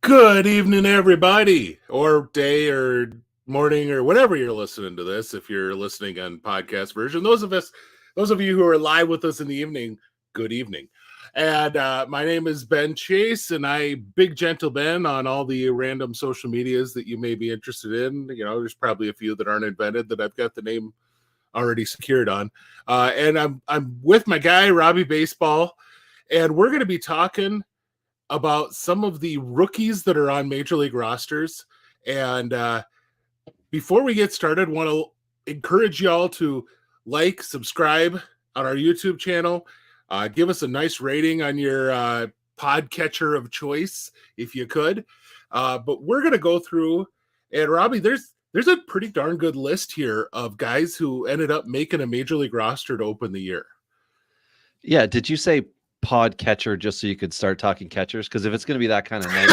Good evening, everybody, or day, or morning, or whatever you're listening to this. If you're listening on podcast version, those of you who are live with us in the evening, good evening. And my name is Ben Chase, and Big Gentle Ben on all the random social medias that you may be interested in. You know, there's probably a few that aren't invented that I've got the name already secured on. And I'm with my guy Robbie Baseball, and we're going to be talking about some of the rookies that are on major league rosters. And before we get started, want to encourage y'all to like, subscribe on our YouTube channel. Give us a nice rating on your podcatcher of choice if you could. But we're going to go through, and Robbie, there's a pretty darn good list here of guys who ended up making a major league roster to open the year. Yeah, did you say pod catcher just so you could start talking catchers? Because if it's going to be that kind of night,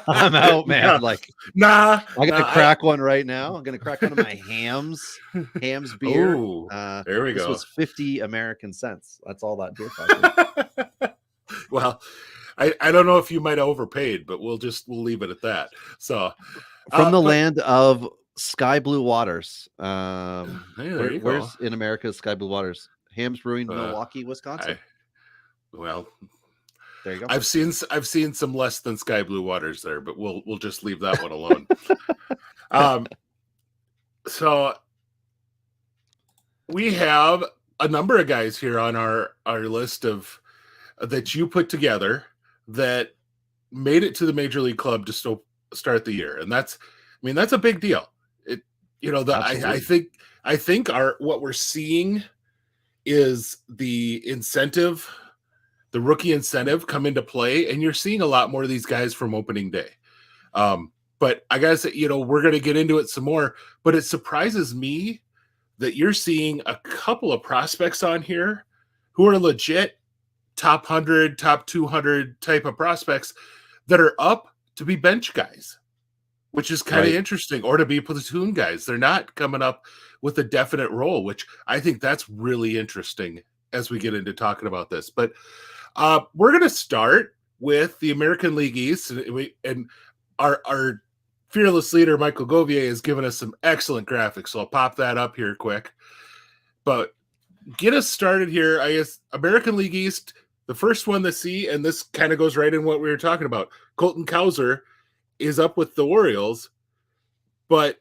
I'm out, man. Yeah. Like, I got to crack one right now. I'm going to crack one of my Hams beer. Ooh, there we this go. was 50 American cents. That's all that beer cost. Well, I don't know if you might have overpaid, but we'll leave it at that. So from the land of sky blue waters. Where's in America sky blue waters? Hams Brewing, Milwaukee, Wisconsin. Well, there you go. I've seen some less than sky blue waters there, but we'll just leave that one alone. So we have a number of guys here on our list of that you put together that made it to the major league club to start the year, and that's a big deal. I think what we're seeing is the incentive, the rookie incentive come into play, and you're seeing a lot more of these guys from opening day. But I gotta say, we're going to get into it some more, but it surprises me that you're seeing a couple of prospects on here who are legit top 100, top 200 type of prospects that are up to be bench guys, which is kind of interesting, or to be platoon guys. They're not coming up with a definite role, which I think that's really interesting as we get into talking about this. But we're going to start with the American League East, and our fearless leader, Michael Govier, has given us some excellent graphics, so I'll pop that up here quick. But get us started here. I guess American League East, the first one to see, and this kind of goes right in what we were talking about. Colton Cowser is up with the Orioles, but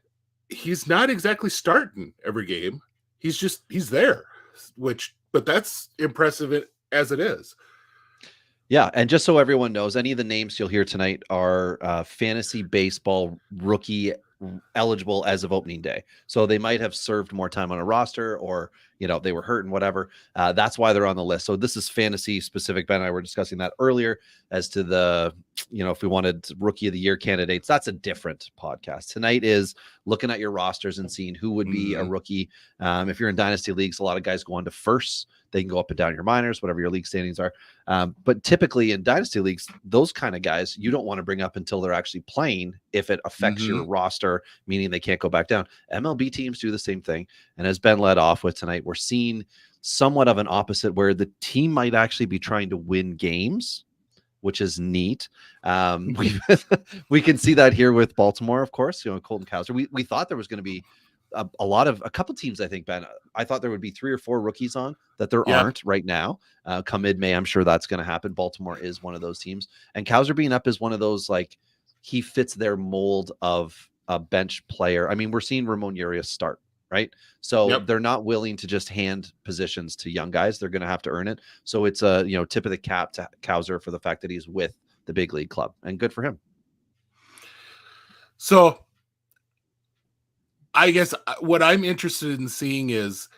he's not exactly starting every game. He's there, but that's impressive as it is. Yeah, and just so everyone knows, any of the names you'll hear tonight are fantasy baseball rookie eligible as of opening day. So they might have served more time on a roster, or they were hurt and whatever. That's why they're on the list. So this is fantasy specific. Ben and I were discussing that earlier as to the, if we wanted rookie of the year candidates. That's a different podcast. Tonight is looking at your rosters and seeing who would be a rookie. If you're in dynasty leagues, a lot of guys go on to firsts. They can go up and down your minors, whatever your league standings are. But typically in dynasty leagues, those kind of guys you don't want to bring up until they're actually playing if it affects your roster, meaning they can't go back down. MLB teams do the same thing. And as Ben led off with tonight, we're seeing somewhat of an opposite where the team might actually be trying to win games, which is neat. We can see that here with Baltimore, of course, Colton Cowser. We thought there was going to be a couple teams, I think, Ben. I thought there would be 3 or 4 rookies on that there aren't right now. Come mid-May, I'm sure that's going to happen. Baltimore is one of those teams. And Cowser being up is one of those, like, he fits their mold of a bench player. I mean, we're seeing Ramon Urias start, right? So they're not willing to just hand positions to young guys. They're going to have to earn it. So it's a, tip of the cap to Cowser for the fact that he's with the big league club, and good for him. So I guess what I'm interested in seeing is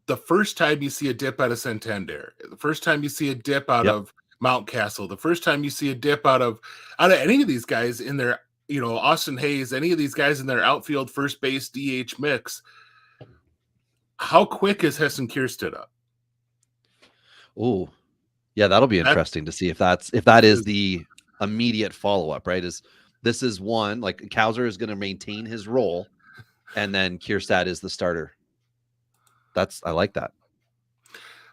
the first time you see a dip out of Santander, the first time you see a dip out of Mountcastle, the first time you see a dip out of any of these guys in their, Austin Hayes, any of these guys in their outfield, first base, DH mix. How quick is Heston Kjerstad up? Oh, yeah, that'll be interesting to see if that is the immediate follow-up, right? This is one, like, Cowser is going to maintain his role, and then Kjerstad is the starter. I like that.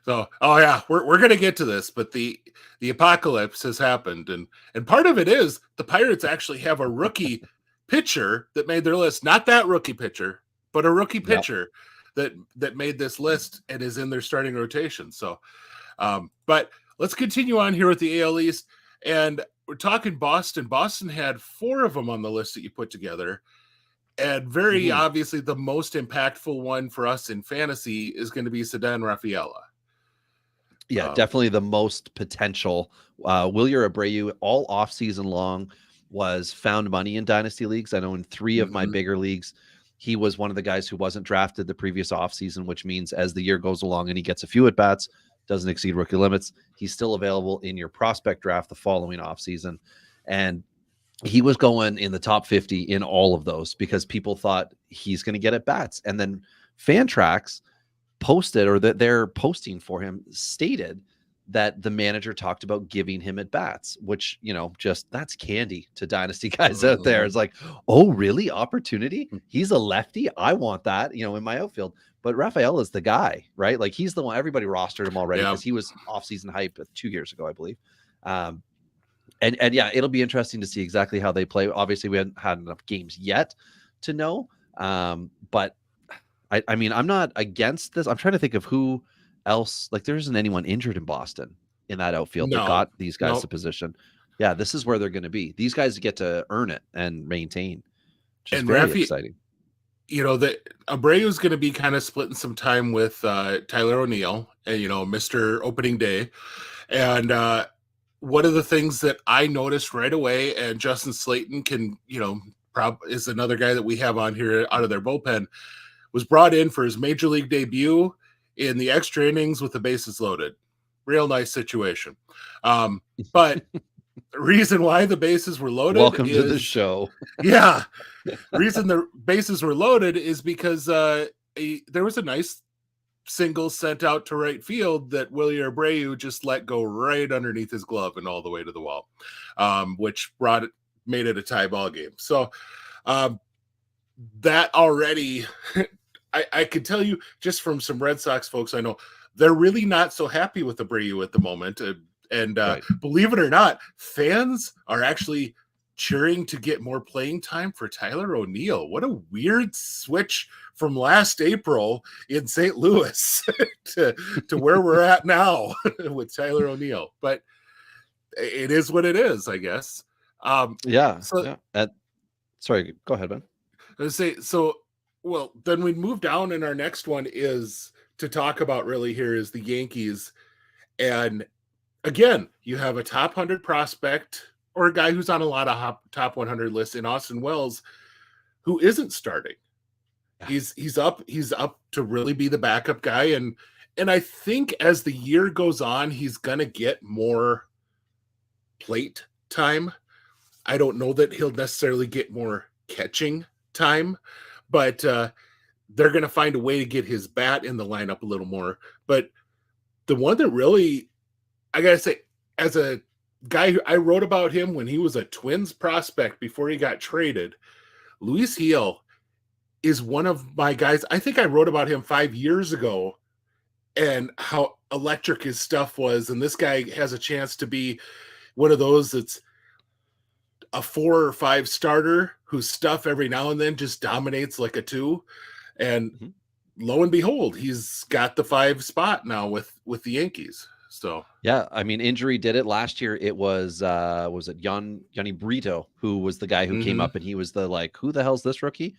So, oh yeah, we're gonna get to this, but the apocalypse has happened, and part of it is the Pirates actually have a rookie pitcher that made their list. Not that rookie pitcher, but a rookie Yep. pitcher that made this list and is in their starting rotation. So, but let's continue on here with the AL East, and we're talking Boston. Boston had 4 of them on the list that you put together. And very obviously, the most impactful one for us in fantasy is going to be Ceddanne Rafaela. Yeah, definitely the most potential. Wilyer Abreu all off season long was found money in dynasty leagues. I know in 3 of my bigger leagues, he was one of the guys who wasn't drafted the previous offseason, which means as the year goes along and he gets a few at bats, doesn't exceed rookie limits, he's still available in your prospect draft the following offseason. And he was going in the top 50 in all of those because people thought he's going to get at bats. And then Fantrax posted, or that they're posting for him, stated that the manager talked about giving him at bats, which, you know, just that's candy to dynasty guys out there. It's like, oh, really? Opportunity? He's a lefty. I want that, you know, in my outfield. But Rafael is the guy, right? Like he's the one, everybody rostered him already because he was off-season hype 2 years ago, I believe. And yeah, it'll be interesting to see exactly how they play. Obviously, we haven't had enough games yet to know. But I mean, I'm not against this. I'm trying to think of who else. Like, there isn't anyone injured in Boston in that outfield that got these guys the position. Yeah, this is where they're going to be. These guys get to earn it and maintain, which is very exciting. You know, that Abreu is going to be kind of splitting some time with Tyler O'Neill, and you know, Mr. Opening Day. And one of the things that I noticed right away, and Justin Slayton can, you know, is another guy that we have on here out of their bullpen, was brought in for his major league debut in the extra innings with the bases loaded. Real nice situation. But the reason why the bases were loaded. Welcome to the show. Yeah. The reason the bases were loaded is because there was a nice single sent out to right field that Wilyer Abreu just let go right underneath his glove and all the way to the wall, which made it a tie ball game. So that already, I could tell you just from some Red Sox folks I know, they're really not so happy with Abreu at the moment. And believe it or not, fans are actually cheering to get more playing time for Tyler O'Neill. What a weird switch from last April in St. Louis to where we're at now with Tyler O'Neill. But it is what it is, I guess. Sorry, go ahead, Ben. I was say, so, well, then we move down, and our next one is to talk about really here is the Yankees. And again, you have a top 100 prospect or a guy who's on a lot of top 100 lists in Austin Wells, who isn't starting. He's up to really be the backup guy. And I think as the year goes on, he's going to get more plate time. I don't know that he'll necessarily get more catching time, but they're going to find a way to get his bat in the lineup a little more. But the one that really, I got to say, as a guy who I wrote about him when he was a Twins prospect before he got traded, Luis Gil is one of my guys. I think I wrote about him 5 years ago and how electric his stuff was. And this guy has a chance to be one of those that's a 4 or 5 starter whose stuff every now and then just dominates like a 2. And lo and behold, he's got the 5 spot now with the Yankees. So yeah, I mean, injury did it last year. It was it Yonny Brito who was the guy who came up, and he was the like, who the hell's this rookie?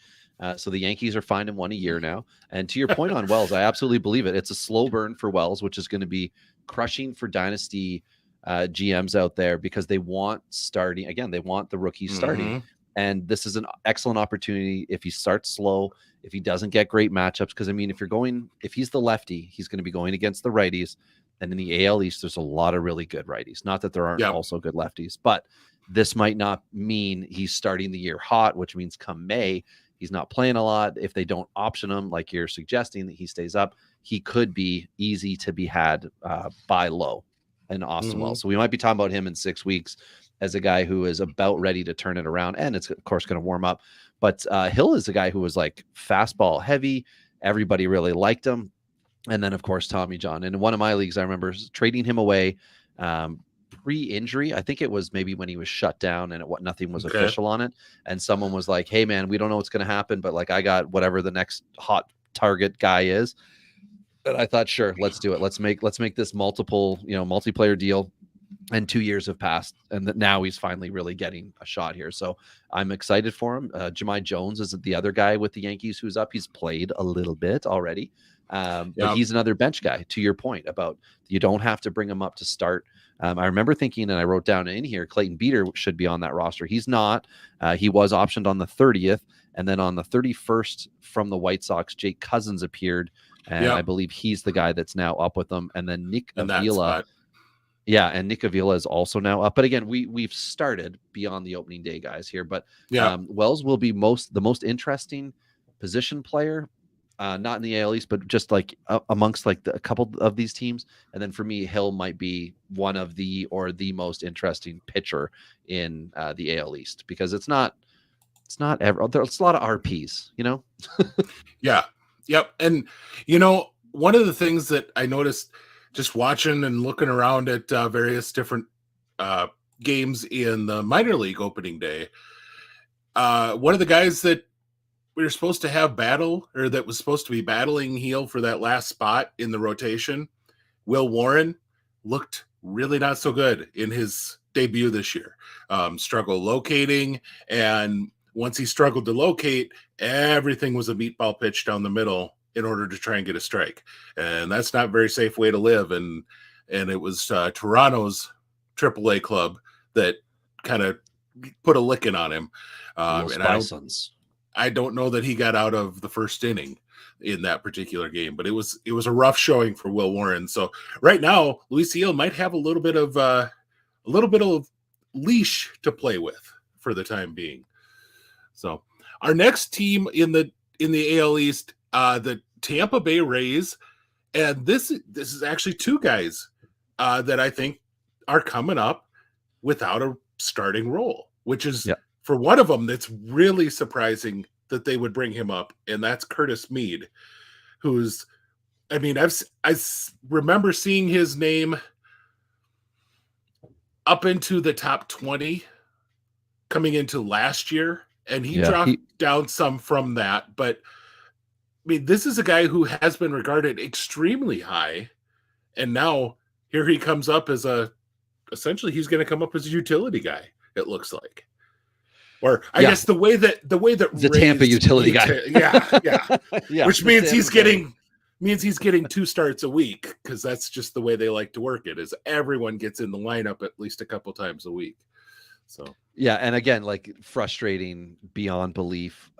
So the Yankees are finding one a year now. And to your point on Wells, I absolutely believe it. It's a slow burn for Wells, which is going to be crushing for dynasty GMs out there because they want starting again. They want the rookies starting, and this is an excellent opportunity if he starts slow. If he doesn't get great matchups, because I mean, if he's the lefty, he's going to be going against the righties. And in the AL East, there's a lot of really good righties. Not that there aren't also good lefties, but this might not mean he's starting the year hot, which means come May, he's not playing a lot. If they don't option him, like you're suggesting, that he stays up, he could be easy to be had by low in Austin Wells. So we might be talking about him in 6 weeks as a guy who is about ready to turn it around. And it's, of course, going to warm up. But Hill is a guy who was like fastball heavy. Everybody really liked him. And then, of course, Tommy John. And in one of my leagues, I remember trading him away pre-injury. I think it was maybe when he was shut down and nothing was Okay. official on it. And someone was like, hey, man, we don't know what's going to happen, but like I got whatever the next hot target guy is. And I thought, sure, let's do it. Let's make this multiplayer deal. And 2 years have passed, and now he's finally really getting a shot here. So I'm excited for him. Jahmai Jones is the other guy with the Yankees who's up. He's played a little bit already, but he's another bench guy. To your point about you don't have to bring him up to start. I remember thinking, and I wrote down in here, Clayton Beeter should be on that roster. He's not. He was optioned on the 30th, and then on the 31st from the White Sox, Jake Cousins appeared, and I believe he's the guy that's now up with them. And then Nick Avila. Yeah, and Nick Avila is also now up. But again, we've started beyond the opening day guys here. But Wells will be the most interesting position player, not in the AL East, but just like amongst like a couple of these teams. And then for me, Hill might be one of the most interesting pitcher in the AL East, because it's not ever. There's a lot of RPs, you know. Yeah. Yep. And one of the things that I noticed just watching and looking around at various different games in the minor league opening day, one of the guys that we were supposed to have that was supposed to be battling heel for that last spot in the rotation, Will Warren, looked really not so good in his debut this year. Struggle locating, and once he struggled to locate, everything was a meatball pitch down the middle in order to try and get a strike. And that's not a very safe way to live. And it was Toronto's AAA club that kind of put a licking on him. And I don't know that he got out of the first inning in that particular game, but it was a rough showing for Will Warren. So right now, Luis Gil might have a little bit of leash to play with for the time being. So our next team in the AL East, the Tampa Bay Rays, and this is actually two guys that I think are coming up without a starting role, which is for one of them that's really surprising that they would bring him up, and that's Curtis Mead, who's, I mean, I remember seeing his name up into the top 20 coming into last year, and he dropped down some from that, but I mean, this is a guy who has been regarded extremely high, and now here he comes up as essentially he's going to come up as a utility guy, it looks like. Or I guess the way that the Tampa utility guy. Yeah. Which means he's getting 2 starts a week, because that's just the way they like to work it, is everyone gets in the lineup at least a couple times a week. So yeah, and again, like frustrating beyond belief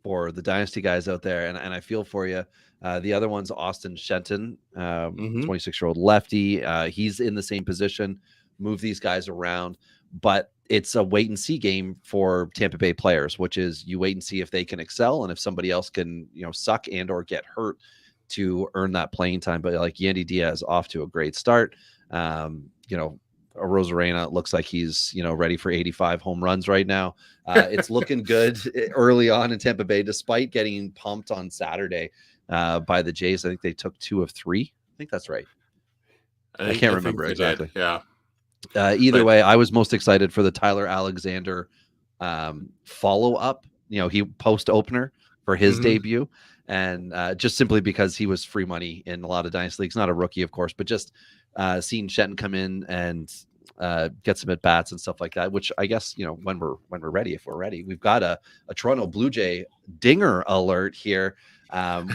for the dynasty guys out there, and I feel for you. The other one's Austin Shenton, 26-year-old lefty. He's in the same position. Move these guys around, but it's a wait and see game for Tampa Bay players, which is you wait and see if they can excel and if somebody else can, suck and or get hurt to earn that playing time. But like Yandy Diaz off to a great start. Rosarena looks like he's ready for 85 home runs right now. It's looking good early on in Tampa Bay, despite getting pumped on Saturday by the Jays. I think they took 2 of 3. I think that's right. I can't remember exactly. Yeah. Either way, I was most excited for the Tyler Alexander follow up. He post opener for his debut, and just simply because he was free money in a lot of dynasty leagues. Not a rookie, of course, but just seeing Shenton come in and get some at bats and stuff like that, which I guess, when we're ready, if we're ready, we've got a Toronto Blue Jay dinger alert here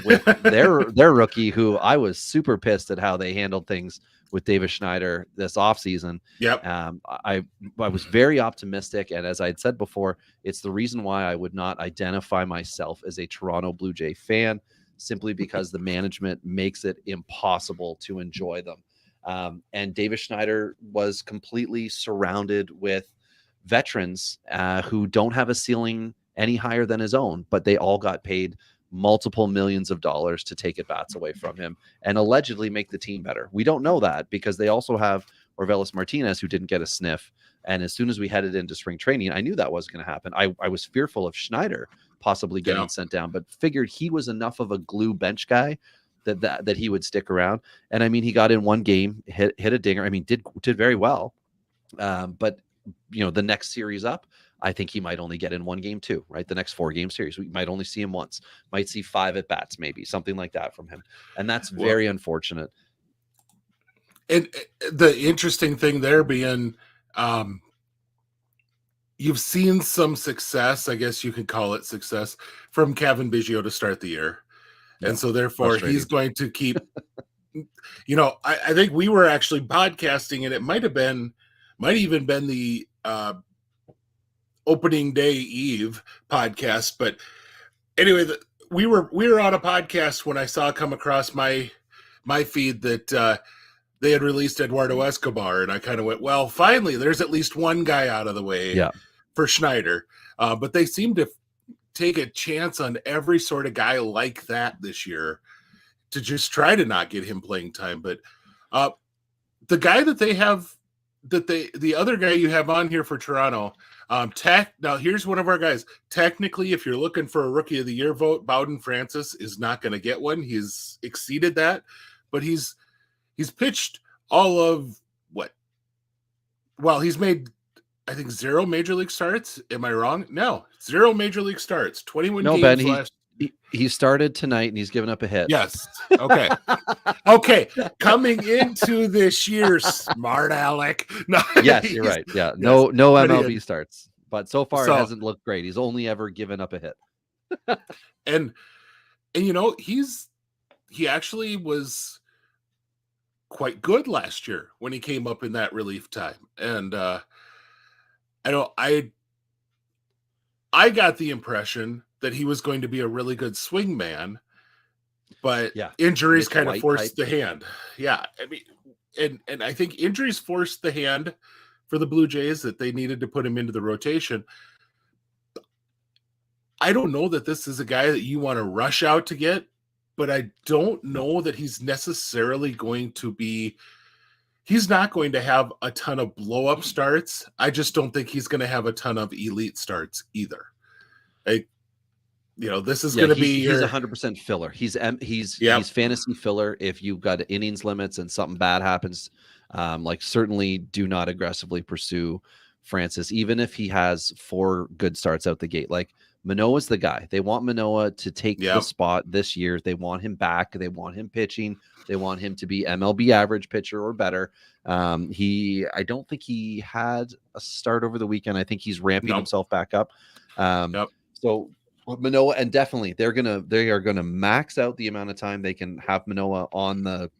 with their rookie, who I was super pissed at how they handled things with Davis Schneider this offseason. Yep. I was very optimistic. And as I had said before, it's the reason why I would not identify myself as a Toronto Blue Jay fan, simply because the management makes it impossible to enjoy them. And Davis Schneider was completely surrounded with veterans who don't have a ceiling any higher than his own, but they all got paid multiple millions of dollars to take at bats away from him and allegedly make the team better. We don't know that, because they also have Orvelis Martinez, who didn't get a sniff. And as soon as we headed into spring training, I knew that was going to happen. I was fearful of Schneider possibly getting sent down, but figured he was enough of a glue bench guy that he would stick around. And I mean, he got in one game, hit a dinger. I mean, did very well. But the next series up, I think he might only get in one game too, right? The next 4-game series, we might only see him once, might see 5 at bats, maybe something like that from him. And that's very unfortunate. And the interesting thing there being, you've seen some success, I guess you could call it success, from Kevin Biggio to start the year. And so therefore he's going to keep, I think we were actually podcasting, and it might even been the opening day eve podcast. But anyway, we were on a podcast when I saw come across my feed that they had released Eduardo Escobar, and I kind of went, well, finally, there's at least one guy out of the way for Schneider. But they seem to take a chance on every sort of guy like that this year to just try to not get him playing time. But the guy that they have, the other guy you have on here for Toronto, now here's one of our guys. Technically, if you're looking for a Rookie of the Year vote, Bowden Francis is not going to get one. He's exceeded that, but he's pitched all of what? Well, he's made, I think, 0 major league starts. Am I wrong? No, 0 major league starts. 21 games Ben, last. He started tonight and he's given up a hit. Yes. Okay. Okay. Coming into this year, smart Alec. No, yes, you're right. Yeah. No MLB starts, but so far it hasn't looked great. He's only ever given up a hit. and he actually was quite good last year when he came up in that relief time. And I got the impression that he was going to be a really good swing man, but injuries kind of forced the hand. Yeah. I mean, and I think injuries forced the hand for the Blue Jays that they needed to put him into the rotation. I don't know that this is a guy that you want to rush out to get, but I don't know that he's necessarily going to be, he's not going to have a ton of blow up starts. I just don't think he's going to have a ton of elite starts either. This is going to be he's 100% filler. He's fantasy filler. If you've got innings limits and something bad happens, certainly do not aggressively pursue Francis, even if he has 4 good starts out the gate. Like, Manoah's the guy. They want Manoah to take the spot this year. They want him back. They want him pitching. They want him to be MLB average pitcher or better. I don't think he had a start over the weekend. I think he's ramping himself back up. So Manoah, and definitely they are gonna max out the amount of time they can have Manoah on the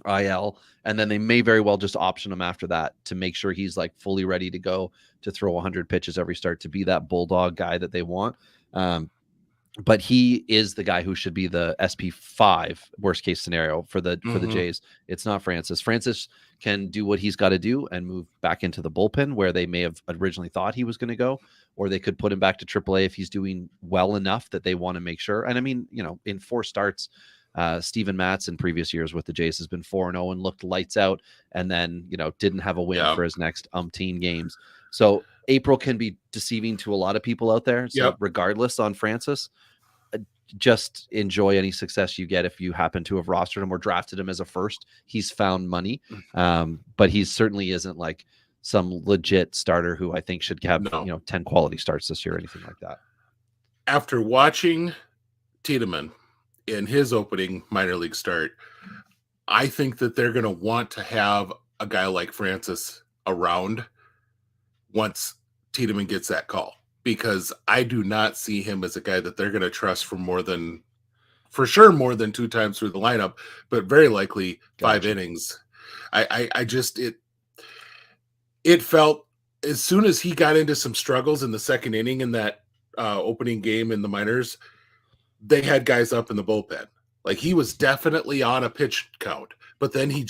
IL, and then they may very well just option him after that to make sure he's like fully ready to go to throw 100 pitches every start, to be that bulldog guy that they want. But he is the guy who should be the SP5 worst case scenario for the Jays. It's not Francis. Francis can do what he's got to do and move back into the bullpen where they may have originally thought he was going to go, or they could put him back to AAA if he's doing well enough that they want to make sure. And I mean, in 4 starts, Steven Matz in previous years with the Jays has been 4-0 and looked lights out, and then didn't have a win for his next umpteen games. So April can be deceiving to a lot of people out there. So regardless on Francis, just enjoy any success you get if you happen to have rostered him or drafted him as a first. He's found money, but he certainly isn't like some legit starter who I think should have 10 quality starts this year or anything like that. After watching Tiedemann in his opening minor league start, I think that they're going to want to have a guy like Francis around once Tiedemann gets that call, because I do not see him as a guy that they're going to trust for more than 2 times through the lineup, but very likely 5 innings. It felt, as soon as he got into some struggles in the second inning in that opening game in the minors, they had guys up in the bullpen. Like, he was definitely on a pitch count, but then he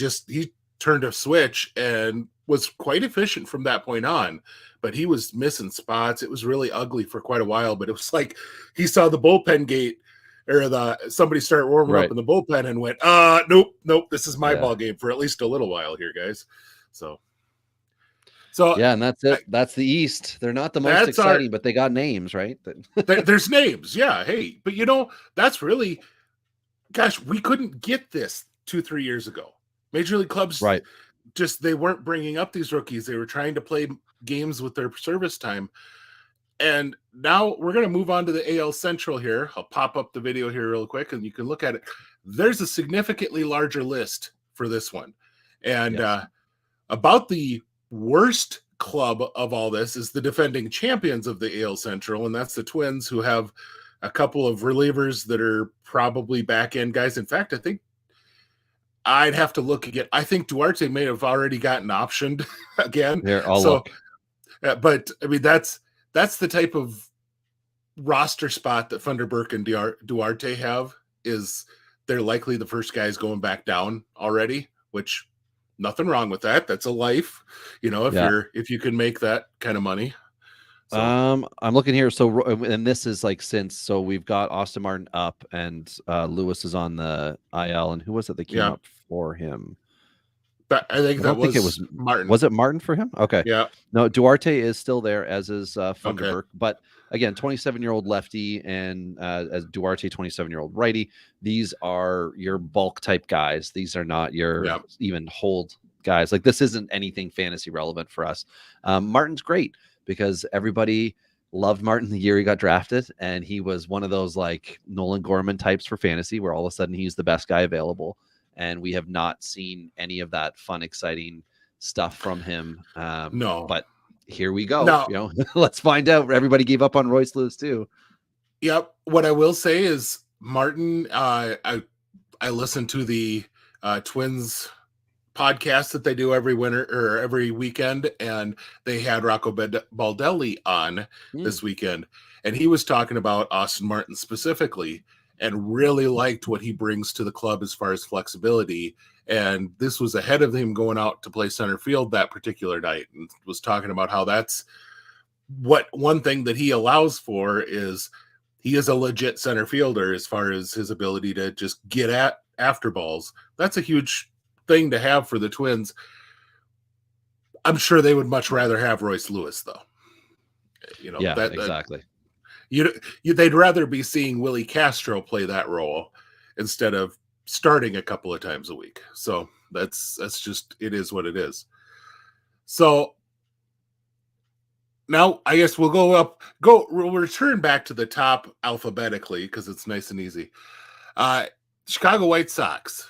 turned a switch and was quite efficient from that point on, but he was missing spots. It was really ugly for quite a while, but it was like he saw the bullpen gate, or somebody start warming up in the bullpen and went, nope, this is my ball game for at least a little while here, guys. So yeah, and that's it. That's the East. They're not the most exciting, but they got names, right? There's names. Yeah. Hey, but that's really, gosh, we couldn't get this 2-3 years ago. Major league clubs, Right. just they weren't bringing up these rookies. They were trying to play games with their service time. And now we're going to move on to the AL Central here. I'll pop up the video here real quick and you can look at it. There's a significantly larger list for this one. And about the worst club of all this is the defending champions of the AL Central, and that's the Twins, who have a couple of relievers that are probably back-end guys. In fact, I think I'd have to look again. I think Duarte may have already gotten optioned again. Here, I'll look. But I mean, that's the type of roster spot that Funderburk and Duarte have. Is they're likely the first guys going back down already, which nothing wrong with that. That's a life, if you can make that kind of money. So. I'm looking here. So, and this is like so we've got Austin Martin up, and Lewis is on the IL. And who was it that came up for him? But I think I think it was Martin. Was it Martin for him? Okay. Yeah. No, Duarte is still there, as is Funderburk. Okay. But again, 27-year-old lefty and as Duarte, 27-year-old righty. These are your bulk type guys. These are not your even hold guys. Like, this isn't anything fantasy relevant for us. Martin's great because everybody loved Martin the year he got drafted, and he was one of those like Nolan Gorman types for fantasy where all of a sudden he's the best guy available. And we have not seen any of that fun, exciting stuff from him. No, but here we go. No. Let's find out. Everybody gave up on Royce Lewis too. Yep. What I will say is Martin. I listen to the Twins podcast that they do every winter or every weekend, and they had Rocco Baldelli on this weekend, and he was talking about Austin Martin specifically, and really liked what he brings to the club as far as flexibility. And this was ahead of him going out to play center field that particular night, and was talking about how that's one thing that he allows for is he is a legit center fielder as far as his ability to just get at after balls. That's a huge thing to have for the Twins. I'm sure they would much rather have Royce Lewis, though. Exactly. They'd rather be seeing Willie Castro play that role instead of starting a couple of times a week. So that's just, it is what it is. So now I guess we'll we'll return back to the top alphabetically because it's nice and easy. Chicago White Sox.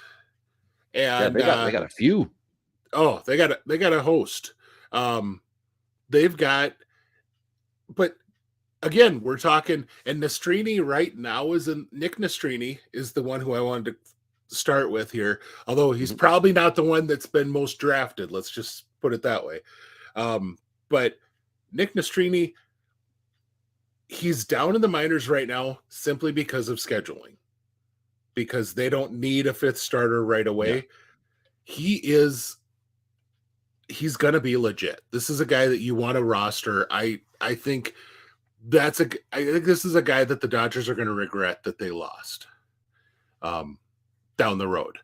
And they got a few. Oh, they got a host. They've got, but again, we're talking, and Nastrini right now Nick Nastrini is the one who I wanted to start with here, although he's probably not the one that's been most drafted. Let's just put it that way. But Nick Nastrini, he's down in the minors right now simply because of scheduling, because they don't need a fifth starter right away. Yeah. He's going to be legit. This is a guy that you want to roster. I think I think this is a guy that the Dodgers are going to regret that they lost down the road.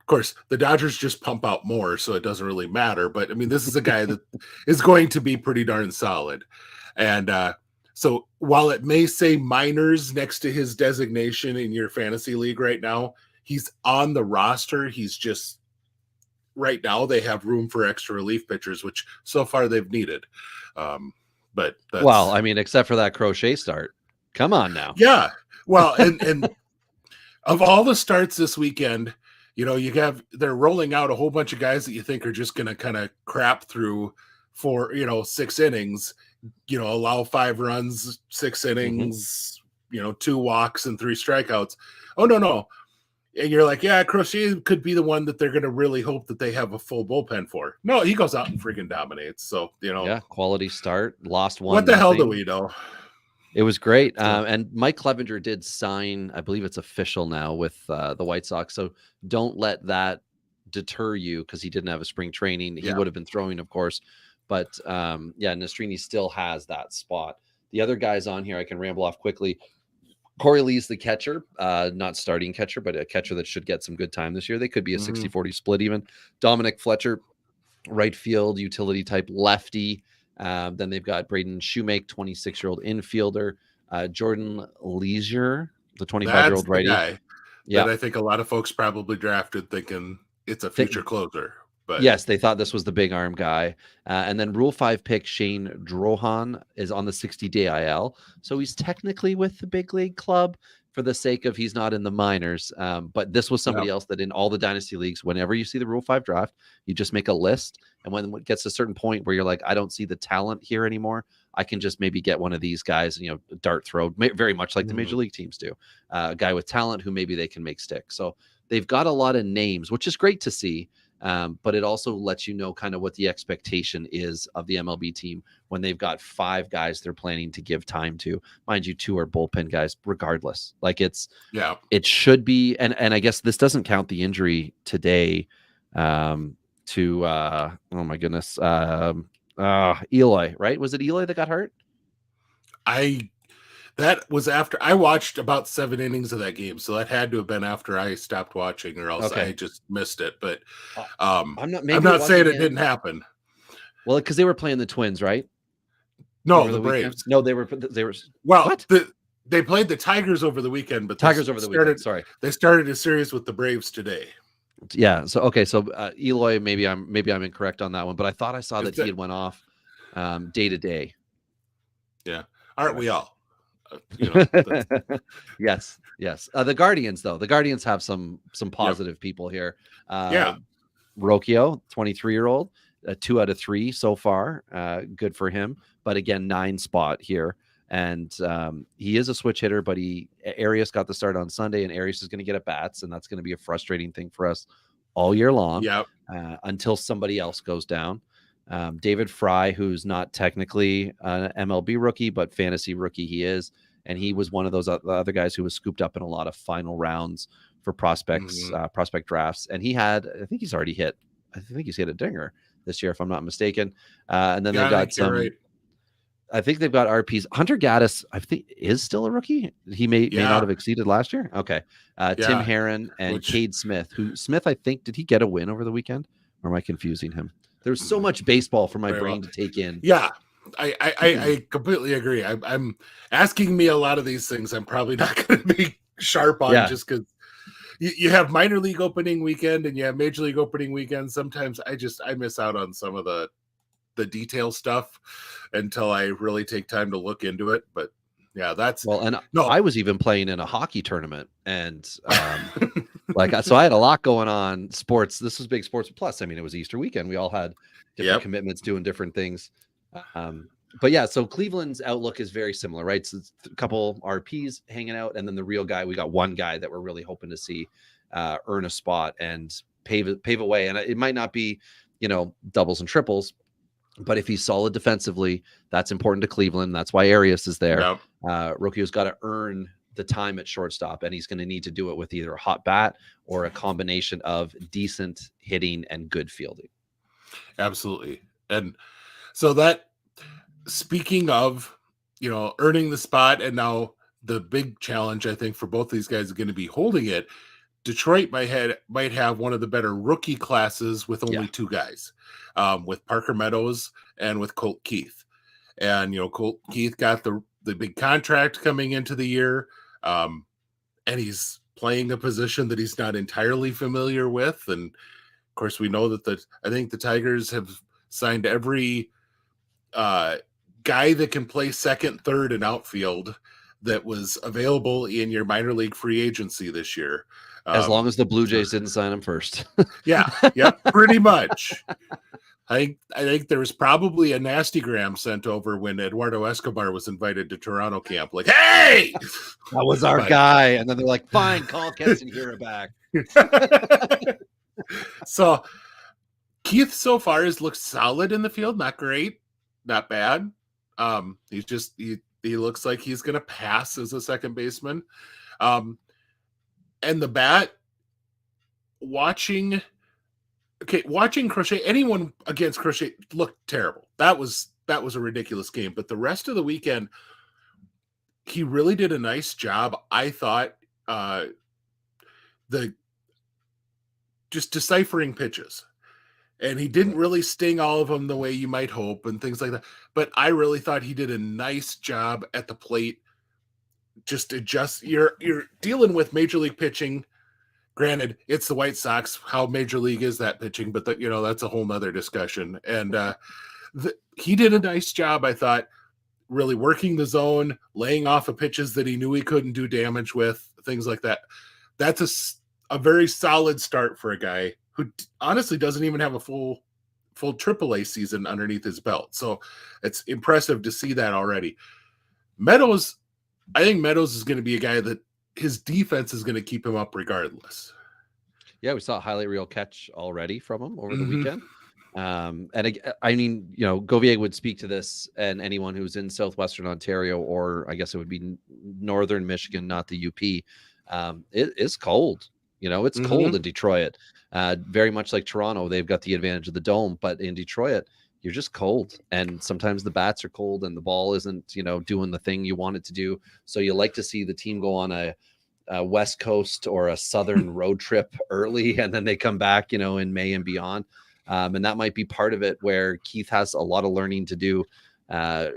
Of course, the Dodgers just pump out more, so it doesn't really matter. But I mean, this is a guy that is going to be pretty darn solid. And so while it may say minors next to his designation in your fantasy league right now, he's on the roster. He's just right now they have room for extra relief pitchers, which so far they've needed. But I mean, except for that Crochet start. Come on now. Yeah. Well, and of all the starts this weekend, they're rolling out a whole bunch of guys that you think are just going to kind of crap through for, 6 innings, allow 5 runs, 6 innings, 2 walks and 3 strikeouts. Oh, no. And you're like, yeah, Crochet could be the one that they're going to really hope that they have a full bullpen for. No, he goes out and freaking dominates. So, quality start, lost 1. What the hell do we know? It was great. And Mike Clevenger did sign, I believe it's official now with the White Sox. So don't let that deter you because he didn't have a spring training. He would have been throwing, of course. But Nastrini still has that spot. The other guys on here, I can ramble off quickly. Corey Lee's the catcher, not starting catcher, but a catcher that should get some good time this year. They could be a 60-40 split even. Dominic Fletcher, right field, utility type lefty. Then they've got Braden Shoemake, 26-year-old infielder. Jordan Leisure, the 25-year-old righty. that I think a lot of folks probably drafted thinking it's a future closer. But yes, they thought this was the big arm guy. And then Rule 5 pick Shane Drohan is on the 60-day IL. So he's technically with the big league club for the sake of he's not in the minors. But this was somebody else that in all the dynasty leagues, whenever you see the Rule 5 draft, you just make a list. And when it gets to a certain point where you're like, I don't see the talent here anymore, I can just maybe get one of these guys, dart throw, very much like the major league teams do. A guy with talent who maybe they can make stick. So they've got a lot of names, which is great to see. But it also lets you know kind of what the expectation is of the MLB team when they've got 5 guys they're planning to give time to. Mind you, 2 are bullpen guys, regardless. Like it should be, and I guess this doesn't count the injury today to oh my goodness, Eloy, right? Was it Eloy that got hurt? That was after I watched about 7 innings of that game. So that had to have been after I stopped watching, or else I just missed it. But I'm not saying it didn't happen. Well, because they were playing the Twins, right? No, the Braves. No, they were. Well, what? They played the Tigers over the weekend, but Tigers over the weekend. Sorry, they started a series with the Braves today. Yeah. So okay. So Eloy, maybe I'm incorrect on that one, but I thought I saw that he had went off day to day. Yeah. Aren't we all? Yes. The Guardians, though, the Guardians have some positive people here. Rocchio, 23-year-old, 2 out of 3 so far. Good for him. But again, 9 spot here. And he is a switch hitter, but Arias got the start on Sunday, and Arias is going to get at bats, and that's going to be a frustrating thing for us all year long until somebody else goes down. David Fry, who's not technically an MLB rookie, but fantasy rookie he is. And he was one of those other guys who was scooped up in a lot of final rounds for prospect drafts. And I think he's hit a dinger this year, if I'm not mistaken. And then they've got some, right. I think they've got RPs. Hunter Gaddis, I think, is still a rookie. He may not have exceeded last year. Okay. Tim Herron and Cade Smith, Smith, I think, did he get a win over the weekend? Or am I confusing him? There's so much baseball for my brain to take in. Yeah, I completely agree. I'm asking me a lot of these things I'm probably not going to be sharp on just because you have minor league opening weekend and you have major league opening weekend. Sometimes I miss out on some of the detail stuff until I really take time to look into it. But yeah, I was even playing in a hockey tournament, and so I had a lot going on. Sports. This was big sports. Plus, I mean, it was Easter weekend. We all had different commitments, doing different things. But yeah, so Cleveland's outlook is very similar, right? So it's a couple RPs hanging out, and then the real guy. We got one guy that we're really hoping to see earn a spot and pave a way. And it might not be, doubles and triples, but if he's solid defensively, that's important to Cleveland. That's why Arias is there. Yep. Rocchio's got to earn the time at shortstop, and he's going to need to do it with either a hot bat or a combination of decent hitting and good fielding. Absolutely. And so that, speaking of, earning the spot, and now the big challenge, I think, for both these guys is going to be holding it. Detroit might have one of the better rookie classes with only 2 guys, with Parker Meadows and with Colt Keith. And, Colt Keith got the big contract coming into the year, and he's playing a position that he's not entirely familiar with. And of course, we know that I think the Tigers have signed every guy that can play second, third, and outfield that was available in your minor league free agency this year. As long as the Blue Jays didn't sign him first. Yeah, pretty much. I think there was probably a nastygram sent over when Eduardo Escobar was invited to Toronto camp. Like, hey! That was our guy. And then they're like, fine, call Kenson Hira back. So Keith so far has looked solid in the field. Not great, not bad. He looks like he's going to pass as a second baseman. And the bat, watching Crochet, anyone against Crochet looked terrible. That was a ridiculous game. But the rest of the weekend, he really did a nice job. I thought just deciphering pitches. And he didn't really sting all of them the way you might hope and things like that. But I really thought he did a nice job at the plate. Just adjust. You're dealing with major league pitching Granted, it's the White Sox. How major league is that pitching? But that's a whole nother discussion. And he did a nice job, I thought, really working the zone, laying off of pitches that he knew he couldn't do damage with, things like that. That's a very solid start for a guy who honestly doesn't even have a full AAA season underneath his belt. So it's impressive to see that already. I think Meadows is going to be a guy that his defense is going to keep him up regardless. Yeah, we saw a highlight reel catch already from him over the weekend. And I mean, Govier would speak to this, and anyone who's in Southwestern Ontario, or I guess it would be Northern Michigan, not the UP. It is cold. It's cold in Detroit. Very much like Toronto, they've got the advantage of the dome, but in Detroit, you're just cold. And sometimes the bats are cold and the ball isn't, doing the thing you want it to do. So you like to see the team go on a West Coast or a Southern road trip early, and then they come back, in May and beyond. And that might be part of it, where Keith has a lot of learning to do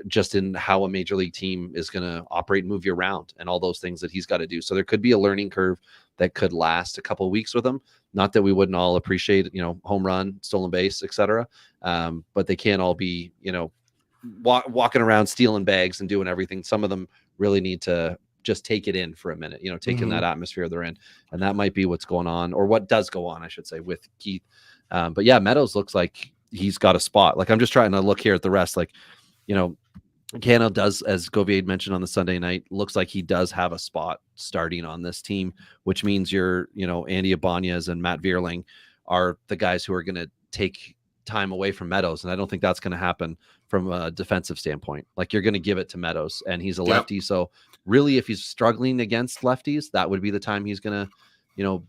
just in how a major league team is going to operate and move you around and all those things that he's got to do. So there could be a learning curve that could last a couple of weeks with him. Not that we wouldn't all appreciate, home run, stolen base, etc. But they can't all be, walking around stealing bags and doing everything. Some of them really need to just take it in for a minute, take in that atmosphere they're in. And that might be what's going on, or what does go on, I should say, with Keith. But yeah, Meadows looks like he's got a spot. Like, I'm just trying to look here at the rest. Like, Cano does, as Govier mentioned on the Sunday night, looks like he does have a spot starting on this team, which means Andy Ibanez and Matt Vierling are the guys who are going to take time away from Meadows. And I don't think that's going to happen from a defensive standpoint. Like, you're going to give it to Meadows, and he's a lefty. So really, if he's struggling against lefties, that would be the time he's going to,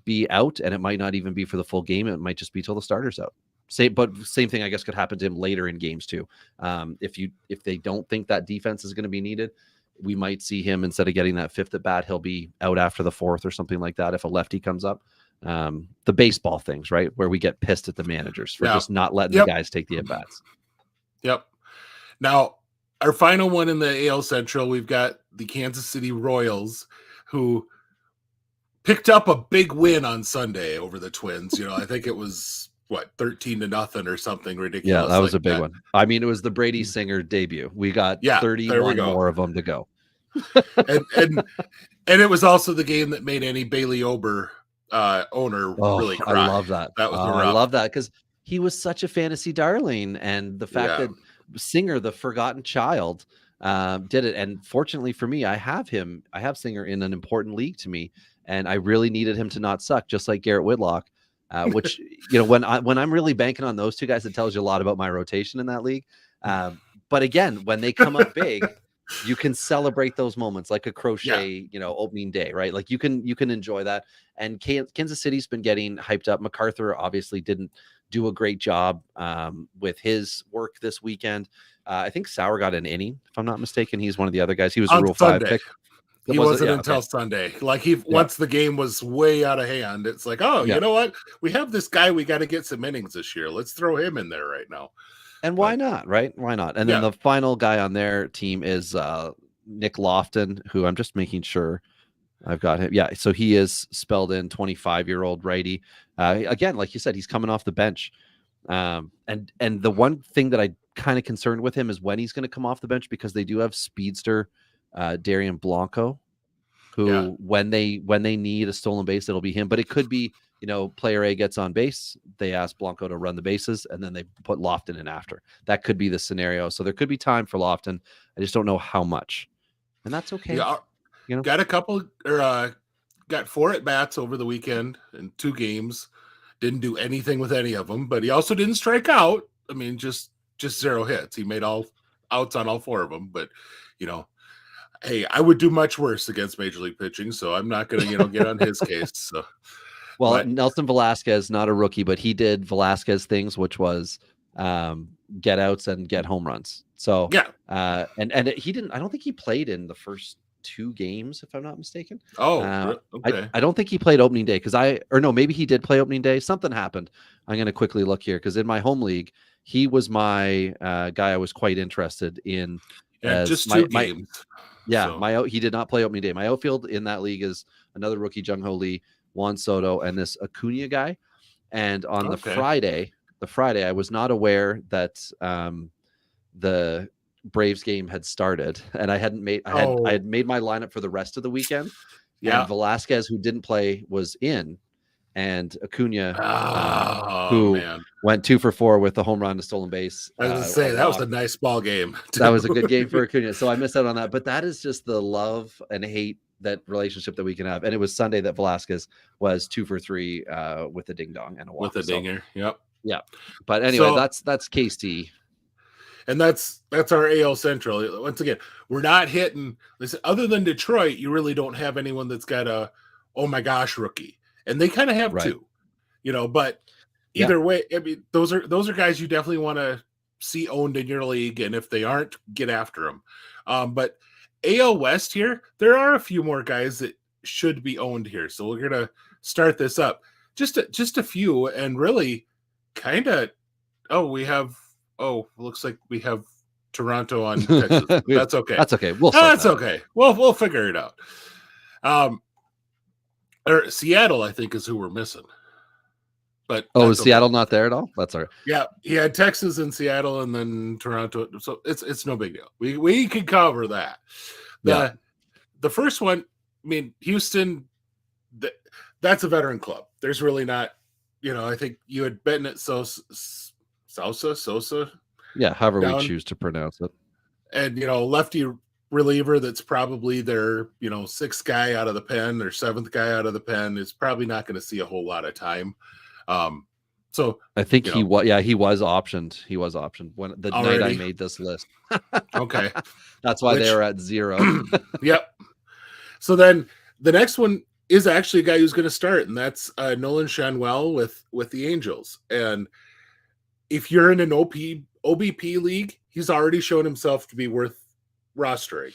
be out. And it might not even be for the full game. It might just be till the starter's out. Same thing, I guess, could happen to him later in games too. If they don't think that defense is going to be needed, we might see him, instead of getting that fifth at bat, he'll be out after the fourth or something like that if a lefty comes up. The baseball things, right, where we get pissed at the managers for just not letting the guys take the at bats. Yep. Now, our final one in the AL Central, we've got the Kansas City Royals, who picked up a big win on Sunday over the Twins. I think it was 13-0 or something ridiculous. Yeah, that was a big one. I mean, it was the Brady Singer debut. We got 31 more of them to go. and it was also the game that made any Bailey Ober owner really cry. I love that. That was I love that, because he was such a fantasy darling, and the fact that Singer, the forgotten child, did it. And fortunately for me, I have Singer in an important league to me, and I really needed him to not suck, just like Garrett Whitlock. Which, when I'm really banking on those two guys, it tells you a lot about my rotation in that league. But again, when they come up big, you can celebrate those moments like a Crochet, opening day, right? Like you can enjoy that. And Kansas City's been getting hyped up. MacArthur obviously didn't do a great job with his work this weekend. I think Sauer got an inning, if I'm not mistaken. He's one of the other guys. He was a Rule 5 pick. He wasn't until Sunday. Like once the game was way out of hand, it's like, you know what? We have this guy. We got to get some innings this year. Let's throw him in there right now. And why not? Right? Why not? And then the final guy on their team is Nick Lofton, who I'm just making sure I've got him. Yeah. So he is spelled in 25-year-old righty. Again, like you said, he's coming off the bench. And the one thing that I kind of concerned with him is when he's going to come off the bench, because they do have speedster Darian Blanco, who when they need a stolen base, it'll be him. But it could be, player A gets on base, they ask Blanco to run the bases, and then they put Lofton in after. That could be the scenario. So there could be time for Lofton. I just don't know how much, and that's okay. Got a couple, or got 4 at bats over the weekend in 2 games. Didn't do anything with any of them, but he also didn't strike out. I mean, just 0 hits. He made all outs on all 4 of them, but hey, I would do much worse against Major League pitching, so I'm not going to, get on his case. So, Nelson Velasquez, not a rookie, but he did Velasquez things, which was get outs and get home runs. So, and he didn't. I don't think he played in the first 2 games, if I'm not mistaken. Okay. I don't think he played opening day maybe he did play opening day. Something happened. I'm going to quickly look here, because in my home league, he was my guy I was quite interested in. Just 2 games. He did not play opening day. My outfield in that league is another rookie, Jung Ho Lee, Juan Soto, and this Acuna guy. And on the Okay. Friday, I was not aware that the Braves game had started, and I had made my lineup for the rest of the weekend. And Yeah. Velasquez, who didn't play, was in, and Acuna, Oh, who man. went 2 for 4 with the home run, a stolen base. I was going to say, that was a nice ball game, too. That was a good game for Acuna. So I missed out on that. But that is just the love and hate, that relationship that we can have. And it was Sunday that Velasquez was 2 for 3 with a ding dong and a walk. With a dinger. Yep. Yeah. But anyway, that's KC. And that's our AL Central. Once again, we're not hitting. Listen, other than Detroit, you really don't have anyone that's got a, oh my gosh, rookie. And they kind of have two, but either way, I mean, those are guys you definitely want to see owned in your league. And if they aren't, get after them. But AL West here, there are a few more guys that should be owned here. So we're going to start this up. Just a few, and really kind of, looks like we have Toronto on Texas. That's okay. That's okay. Okay. We'll figure it out. Or Seattle, I think, is who we're missing. But is Seattle not there at all? That's all right. Yeah, he had Texas and Seattle, and then Toronto. So it's no big deal. We can cover that. The first one, I mean, Houston. That's a veteran club. There's really not, I think you had Bennett Sosa. Yeah, however we choose to pronounce it. And lefty reliever that's probably their sixth guy out of the pen, their seventh guy out of the pen, is probably not going to see a whole lot of time. So I think he was optioned. He was optioned when the night I made this list. Okay. That's why they were at 0. Yep. So then the next one is actually a guy who's going to start, and that's Nolan Schanuel with the Angels. And if you're in an OBP league, he's already shown himself to be worth rostering.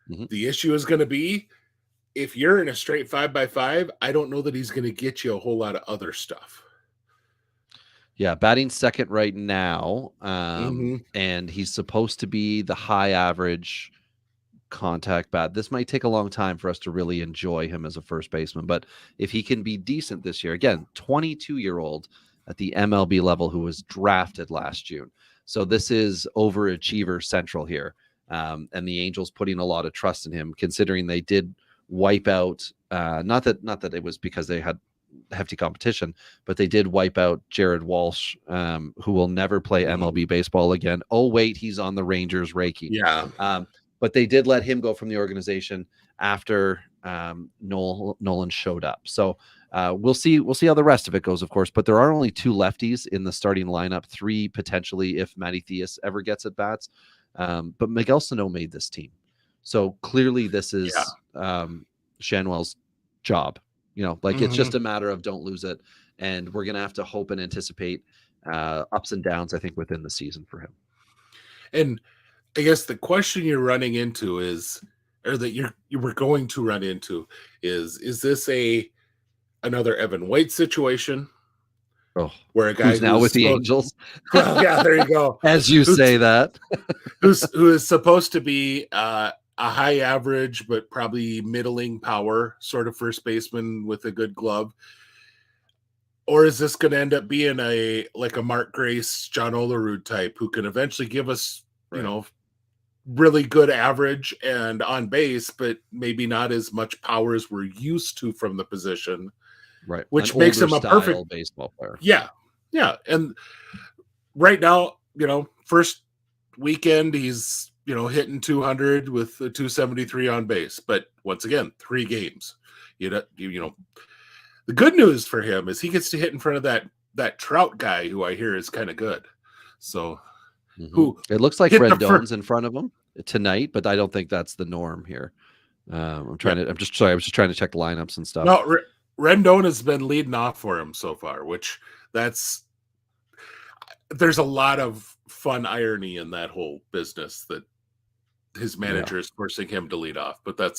Mm-hmm. The issue is going to be, if you're in a straight 5x5, I don't know that he's going to get you a whole lot of other stuff. Yeah, batting second right now, and he's supposed to be the high average contact bat. This might take a long time for us to really enjoy him as a first baseman, but if he can be decent this year, again, 22-year-old at the MLB level who was drafted last June. So this is overachiever central here, and the Angels putting a lot of trust in him, considering they did wipe out, not that it was because they had hefty competition, but they did wipe out Jared Walsh, who will never play MLB baseball again. Oh, wait, he's on the Rangers raking. Yeah. But they did let him go from the organization after Nolan showed up. So we'll see how the rest of it goes, of course. But there are only 2 lefties in the starting lineup, 3 potentially if Matty Theus ever gets at bats. But Miguel Sano made this team. So clearly this is Schanuel's job. It's just a matter of don't lose it. And we're going to have to hope and anticipate ups and downs, I think, within the season for him. And I guess the question you're running into is, or that you were going to run into is this another Evan White situation? Oh, where a guy who's now with the Angels? Yeah, there you go. As you say that. who is supposed to be a high average, but probably middling power sort of first baseman with a good glove? Or is this going to end up being a Mark Grace, John Olerud type who can eventually give us, really good average and on base, but maybe not as much power as we're used to from the position, right? Which makes him a perfect baseball player. Yeah. And right now, first weekend he's hitting 200 with a 273 on base, but once again, 3 games. The good news for him is he gets to hit in front of that Trout guy who I hear is kind of good. So. Who it looks like Rendon's in front of him tonight, but I don't think that's the norm here. I was just trying to check lineups and stuff. No, Rendon has been leading off for him so far, which there's a lot of fun irony in that whole business that his manager is forcing him to lead off, but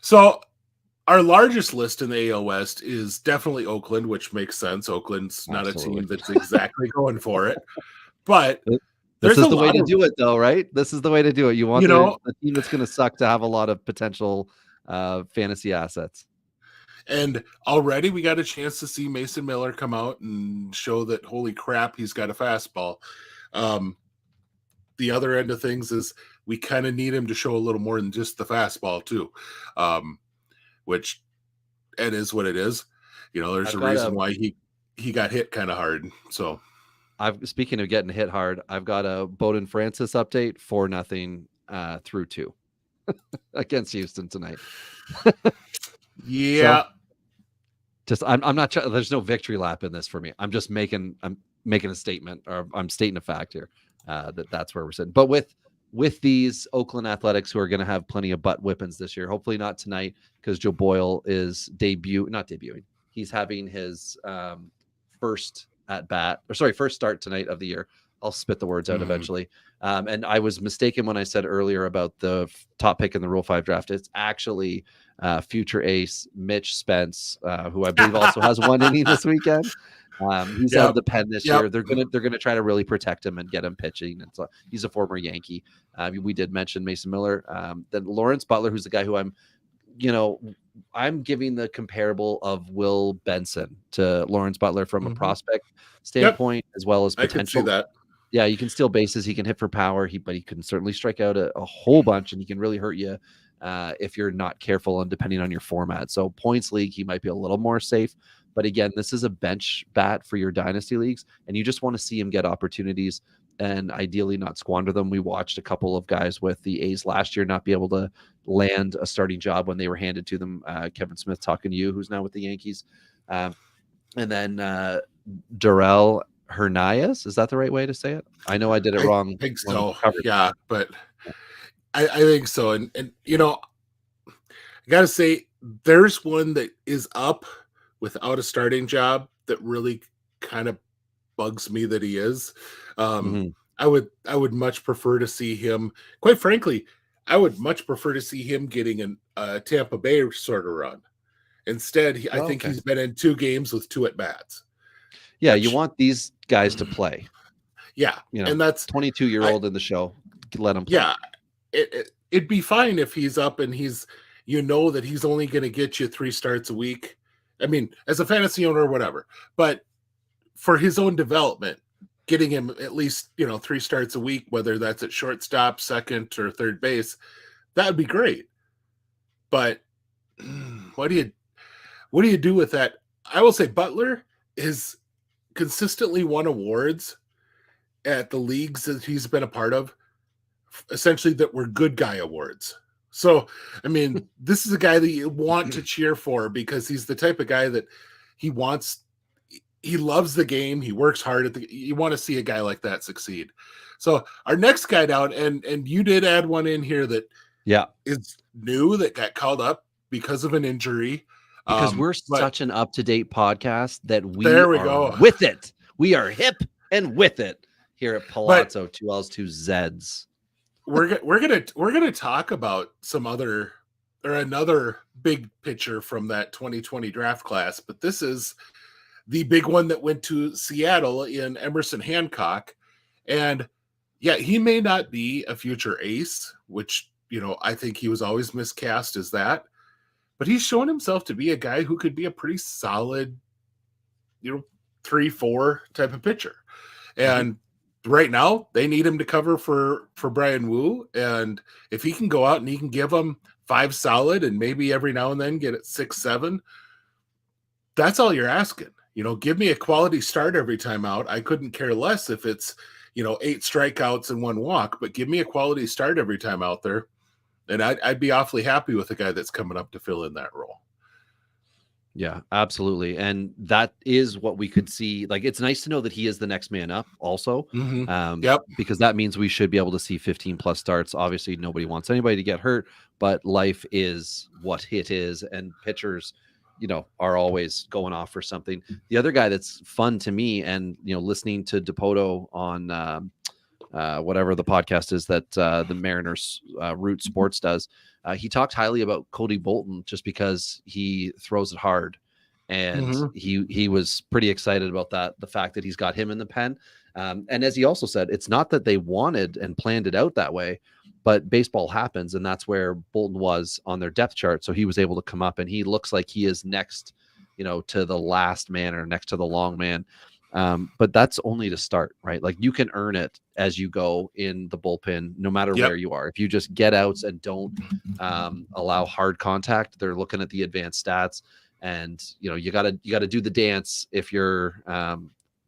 so our largest list in the AL West is definitely Oakland, which makes sense. Oakland's not a team that's exactly going for it. But this is the way to do it, though, right? This is the way to do it. You want the team that's going to suck to have a lot of potential fantasy assets. And already we got a chance to see Mason Miller come out and show that, holy crap, he's got a fastball. The other end of things is we kind of need him to show a little more than just the fastball too, which it is what it is. There's a reason why he got hit kind of hard. So speaking of getting hit hard, I've got a Bowden Francis update, 4-0 through 2 against Houston tonight. Yeah. So, I'm not. There's no victory lap in this for me. I'm just making a statement, or I'm stating a fact here that's where we're sitting. But with these Oakland Athletics, who are going to have plenty of butt whippings this year, hopefully not tonight, because Joe Boyle is not debuting. He's having his first start tonight of the year. I'll spit the words out eventually. And I was mistaken when I said earlier about the top pick in the Rule 5 draft. It's actually future ace Mitch Spence, who I believe also has one inning this weekend. He's out of the pen this year. They're gonna try to really protect him and get him pitching. And so he's a former Yankee. We did mention Mason Miller. Then Lawrence Butler, who's the guy who I'm giving the comparable of Will Benson to Lawrence Butler from a prospect standpoint, as well as potential. I can see that. Yeah, you can steal bases. He can hit for power. But he can certainly strike out a whole bunch, and he can really hurt you if you're not careful and depending on your format. So points league, he might be a little more safe. But again, this is a bench bat for your dynasty leagues, and you just want to see him get opportunities and ideally not squander them. We watched a couple of guys with the A's last year not be able to land a starting job when they were handed to them. Kevin Smith, talking to you, who's now with the Yankees. And then Darrell Hernandez, is that the right way to say it? I know I did it wrong. I think so. Yeah, but I think so. And I gotta say, there's one that is up without a starting job that really kind of bugs me that he is. I would much prefer to see him, quite frankly, I would much prefer to see him getting a Tampa Bay sort of run. Instead, I think he's been in 2 games with 2 at-bats. Yeah, you want these guys to play. Yeah, and that's 22-year-old in the show. Let him play. Yeah, it'd be fine if he's up and he's, that he's only going to get you 3 starts a week. I mean, as a fantasy owner or whatever. But for his own development, getting him at least, 3 starts a week, whether that's at shortstop, second, or third base, that would be great. But what do you do with that? I will say Butler is consistently won awards at the leagues that he's been a part of, essentially that were good guy awards. So, I mean, this is a guy that you want to cheer for because he's the type of guy that he loves the game. He works hard you want to see a guy like that succeed. So our next guy down, and you did add one in here that is new, that got called up because of an injury. Because we're such an up-to-date podcast that we go with it. We are hip and with it here at Palazzo, 2 L's, 2 Z's. We're gonna talk about another big pitcher from that 2020 draft class, but this is the big one that went to Seattle in Emerson Hancock. And yeah, he may not be a future ace, which, I think he was always miscast as that, but he's shown himself to be a guy who could be a pretty solid, 3-4 type of pitcher. And right now they need him to cover for Brian Wu. And if he can go out and he can give them 5 solid and maybe every now and then get it 6-7, that's all you're asking. Give me a quality start every time out. I couldn't care less if it's, 8 strikeouts and 1 walk, but give me a quality start every time out there. And I'd be awfully happy with the guy that's coming up to fill in that role. Yeah, absolutely. And that is what we could see. Like, it's nice to know that he is the next man up also. Because that means we should be able to see 15 plus starts. Obviously, nobody wants anybody to get hurt, but life is what it is. And pitchers, are always going off for something. The other guy that's fun to me, and, listening to DePoto on whatever the podcast is that the Mariners Root Sports does, he talked highly about Cody Bolton just because he throws it hard, and he was pretty excited about that, the fact that he's got him in the pen. And as he also said, it's not that they wanted and planned it out that way. But baseball happens, and that's where Bolton was on their depth chart. So he was able to come up, and he looks like he is next, to the last man or next to the long man. But that's only to start, right? Like, you can earn it as you go in the bullpen, no matter where you are. If you just get outs and don't allow hard contact, they're looking at the advanced stats, and you gotta do the dance if you're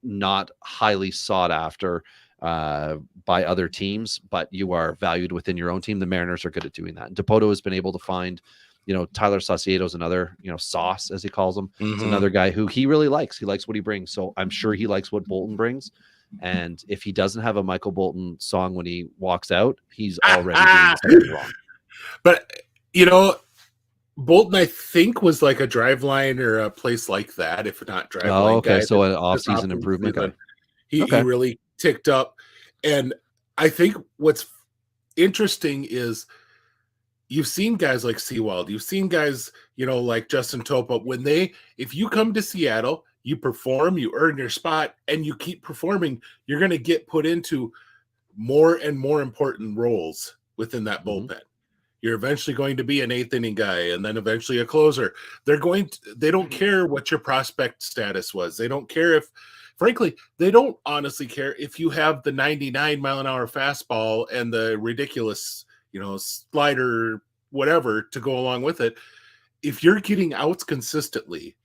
not highly sought after by other teams, but you are valued within your own team. The Mariners are good at doing that. And Dipoto has been able to find, Tyler Saucedo's another, Sauce, as he calls him. It's another guy who he really likes. He likes what he brings. So I'm sure he likes what Bolton brings. And if he doesn't have a Michael Bolton song when he walks out, he's already doing something wrong. But, Bolton, I think, was like a Driveline or a place like that, if not Driveline. Oh, okay. Guy, so an off-season improvement guy. He really ticked up. And I think what's interesting is you've seen guys like Sewald, you've seen guys, like Justin Topa, if you come to Seattle, you perform, you earn your spot, and you keep performing, you're going to get put into more and more important roles within that bullpen. You're eventually going to be an 8th inning guy, and then eventually a closer. They don't care what your prospect status was. They don't care frankly, they don't honestly care if you have the 99-mile-an-hour fastball and the ridiculous, slider, whatever, to go along with it. If you're getting outs consistently,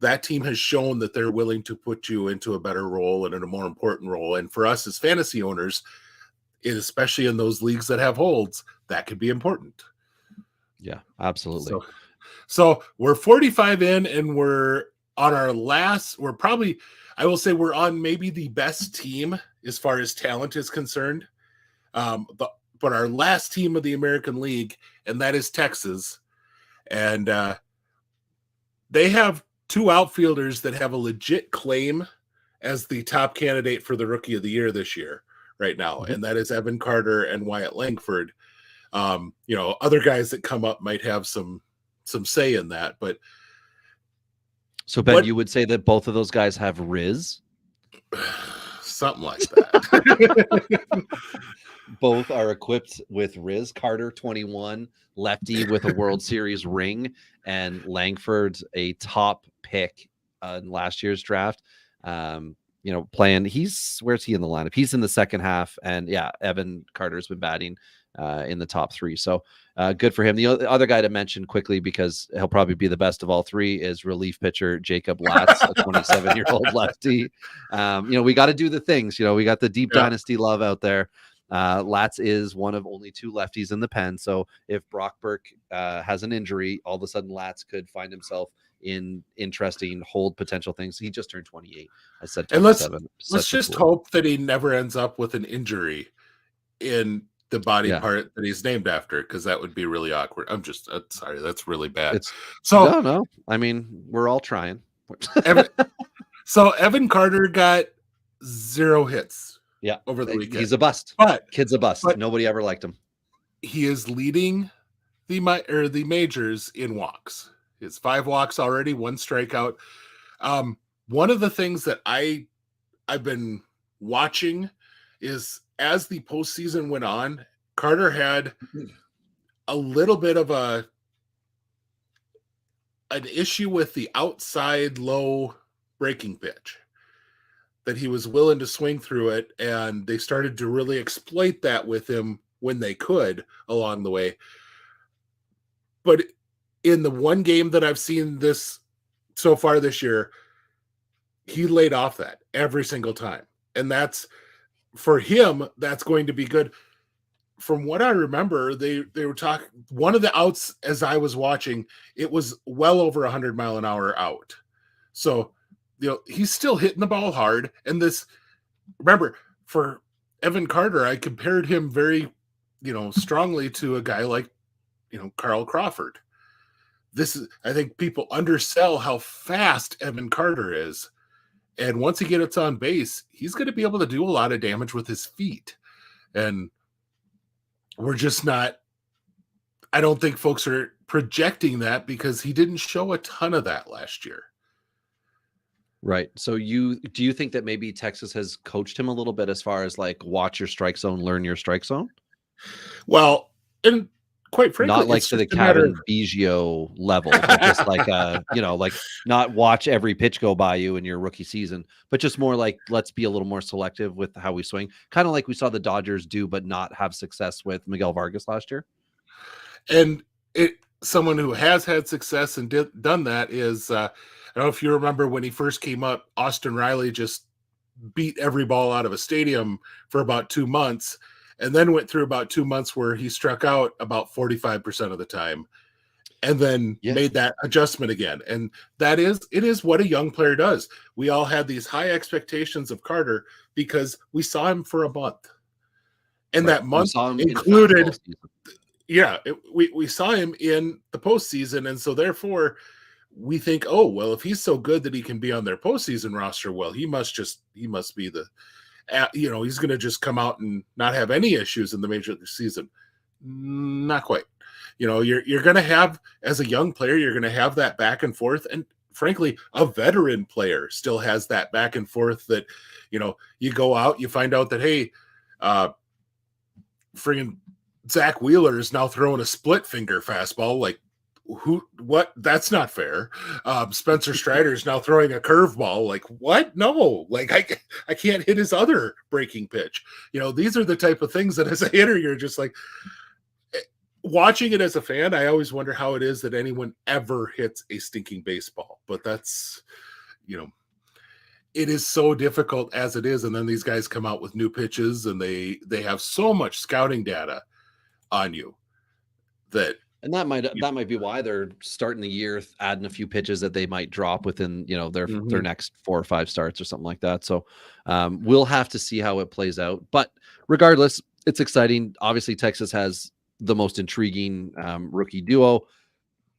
that team has shown that they're willing to put you into a better role and in a more important role. And for us as fantasy owners, especially in those leagues that have holds, that could be important. Yeah, absolutely. So we're 45 in, and we're on our last, I will say we're on maybe the best team as far as talent is concerned. But our last team of the American League, and that is Texas. And they have 2 outfielders that have a legit claim as the top candidate for the Rookie of the Year this year right now. And that is Evan Carter and Wyatt Langford. Other guys that come up might have some say in that, but so Ben, you would say that both of those guys have Riz? Something like that. Both are equipped with Riz. Carter, 21, lefty with a World Series ring, and Langford, a top pick in last year's draft. Playing, where's he in the lineup? He's in the second half, and Evan Carter's been batting in the top 3. So good for him. The other guy to mention quickly, because he'll probably be the best of all 3, is relief pitcher Jacob Latz, a 27-year-old lefty. We got to do the things. We got the deep dynasty love out there. Latz is one of only 2 lefties in the pen. So if Brock Burke has an injury, all of a sudden Latz could find himself in interesting hold potential things. He just turned 28. I said 27. And let's just hope that he never ends up with an injury in the body part that he's named after, because that would be really awkward. I'm just sorry, that's really bad. No. I mean, we're all trying. Evan Carter got 0 hits. Over the weekend. He's a bust. Kid's a bust. Nobody ever liked him. He is leading the majors in walks. He has 5 walks already, 1 strikeout. One of the things that I've been watching is, as the postseason went on, Carter had a little bit of an issue with the outside low breaking pitch, that he was willing to swing through it, and they started to really exploit that with him when they could along the way. But in the one game that I've seen this so far this year, he laid off that every single time. And that's, for him, that's going to be good. From what I remember, they were talking, one of the outs as I was watching, it was well over 100-mile-an-hour out. So, he's still hitting the ball hard. And remember, for Evan Carter, I compared him very, strongly to a guy like, Carl Crawford. I think people undersell how fast Evan Carter is. And once he gets on base, he's going to be able to do a lot of damage with his feet. And we're just not, I don't think folks are projecting that, because he didn't show a ton of that last year. Right. So do you think that maybe Texas has coached him a little bit as far as like, watch your strike zone, learn your strike zone? Well, and quite frankly, Not like it's to the just a matter of Kevin Biggio level, but just like like not watch every pitch go by you in your rookie season, but just more like let's be a little more selective with how we swing. Kind of like we saw the Dodgers do, but not have success with Miguel Vargas last year. and it someone who has had success and done that is I don't know if you remember when he first came up, Austin Riley just beat every ball out of a stadium for about 2 months, and then went through about 2 months where he struck out about 45% of the time, and then Yeah. made that adjustment again. And it is what a young player does. We all had these high expectations of Carter because we saw him for a month. And Right. that month saw him included, we saw him in the postseason. And so therefore we think, oh, well, if he's so good that he can be on their postseason roster, well, he must be he's going to just come out and not have any issues in the major league season. Not quite. You're going to have, as a young player, you're going to have that back and forth. And frankly, a veteran player still has that back and forth that, you go out, you find out that, hey, friggin' Zach Wheeler is now throwing a split finger fastball. Like, what? That's not fair. Spencer Strider is now throwing a curveball. Like, what? No, like I can't hit his other breaking pitch. These are the type of things that as a hitter, you're just like, watching it as a fan, I always wonder how it is that anyone ever hits a stinking baseball. But that's, it is so difficult as it is. And then these guys come out with new pitches and they have so much scouting data on you and that might be why they're starting the year adding a few pitches that they might drop within their next 4 or 5 starts or something like that. So we'll have to see how it plays out. But regardless, it's exciting. Obviously, Texas has the most intriguing rookie duo.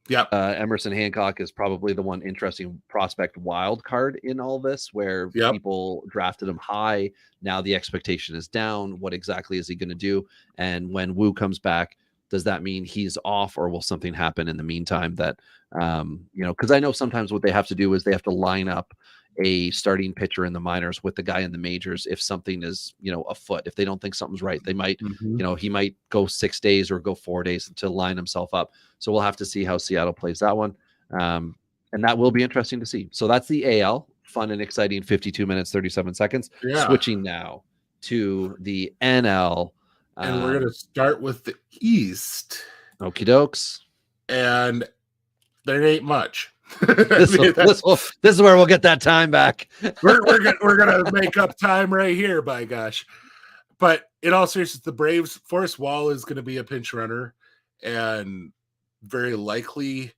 Yeah, Emerson Hancock is probably the one interesting prospect wild card in all this, where people drafted him high. Now the expectation is down. What exactly is he going to do? And when Wu comes back, does that mean he's off, or will something happen in the meantime that, because I know sometimes what they have to do is they have to line up a starting pitcher in the minors with the guy in the majors. If something is, afoot, if they don't think something's right, they might, he might go 6 days or go 4 days to line himself up. So we'll have to see how Seattle plays that one. And that will be interesting to see. So that's the AL. Fun and exciting 52 minutes, 37 seconds. Yeah. Switching now to the NL. And we're going to start with the East. Okie dokes. And there ain't much. This is where we'll get that time back. we're gonna make up time right here, by gosh. But in all seriousness, the Braves, Forrest Wall is going to be a pinch runner, and very likely